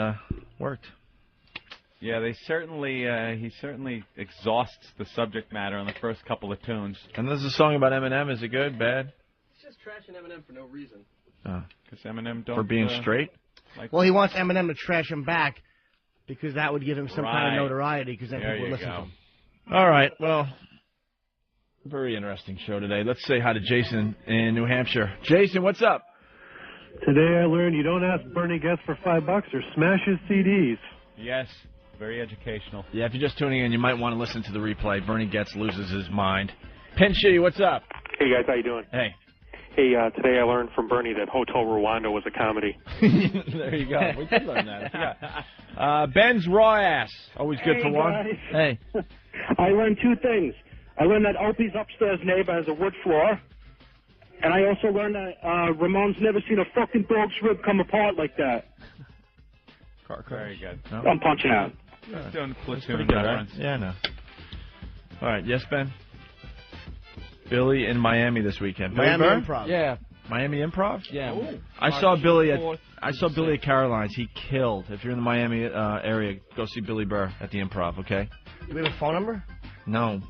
worked. Yeah, he certainly exhausts the subject matter on the first couple of tunes. And there's a song about Eminem. Is it good, bad? It's just trashing Eminem for no reason. Because Eminem don't... For being straight? Well, he wants Eminem to trash him back because that would give him some kind of notoriety because then people would listen to him. All right, well, very interesting show today. Let's say hi to Jason in New Hampshire. Jason, what's up? Today I learned you don't ask Bernie Goetz for $5 or smash his CDs. Yes. Very educational. Yeah, if you're just tuning in, you might want to listen to the replay. Bernie Goetz loses his mind. Pinchy, what's up? Hey, guys, how you doing? Hey. Hey, today I learned from Bernie that Hotel Rwanda was a comedy. There you go. We did learn that. I forgot. Ben's raw ass. Always good for one. Guys. Hey. I learned 2 things. I learned that Opie's upstairs neighbor has a wood floor. And I also learned that Ramon's never seen a fucking dog's rib come apart like that. Very good. No? I'm punching out. He's doing platoon Pretty good, right? reference. Yeah, I know. All right, yes, Ben? Billy in Miami this weekend. Miami Burr? Improv. Yeah. Miami Improv? Yeah. Ooh. I saw Billy at 4th. Billy at Caroline's. He killed. If you're in the Miami area, go see Billy Burr at the Improv, okay? Do we have a phone number? No.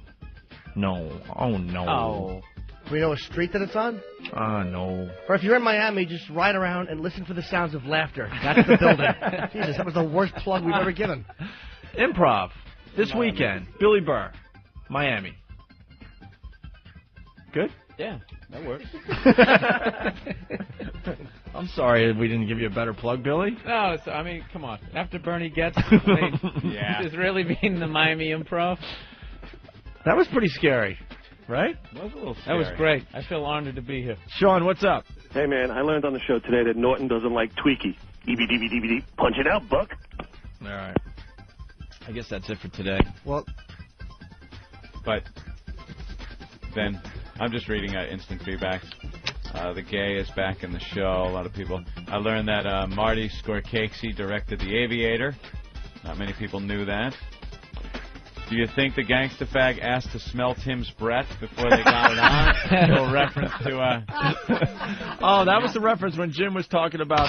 No. Oh, no. Oh. Do we know a street that it's on? No. Or if you're in Miami, just ride around and listen for the sounds of laughter. That's the building. Jesus, that was the worst plug we've ever given. Improv. This weekend. Billy Burr. Miami. Good? Yeah, that works. I'm sorry we didn't give you a better plug, Billy. No, I mean, come on. After Bernie Goetz, just really being the Miami Improv. That was pretty scary, right? That was a little That scary. was great. I feel honored to be here. Sean, what's up? Hey, man, I learned on the show today that Norton doesn't like Tweaky. DVD. Punch it out, Buck. All right. I guess that's it for today. Well, but then I'm just reading instant feedbacks. The gay is back in the show. A lot of people. I learned that Marty Scorsese directed The Aviator. Not many people knew that. Do you think the gangsta fag asked to smell Tim's breath before they got it on? A little reference to... Oh, that was the reference when Jim was talking about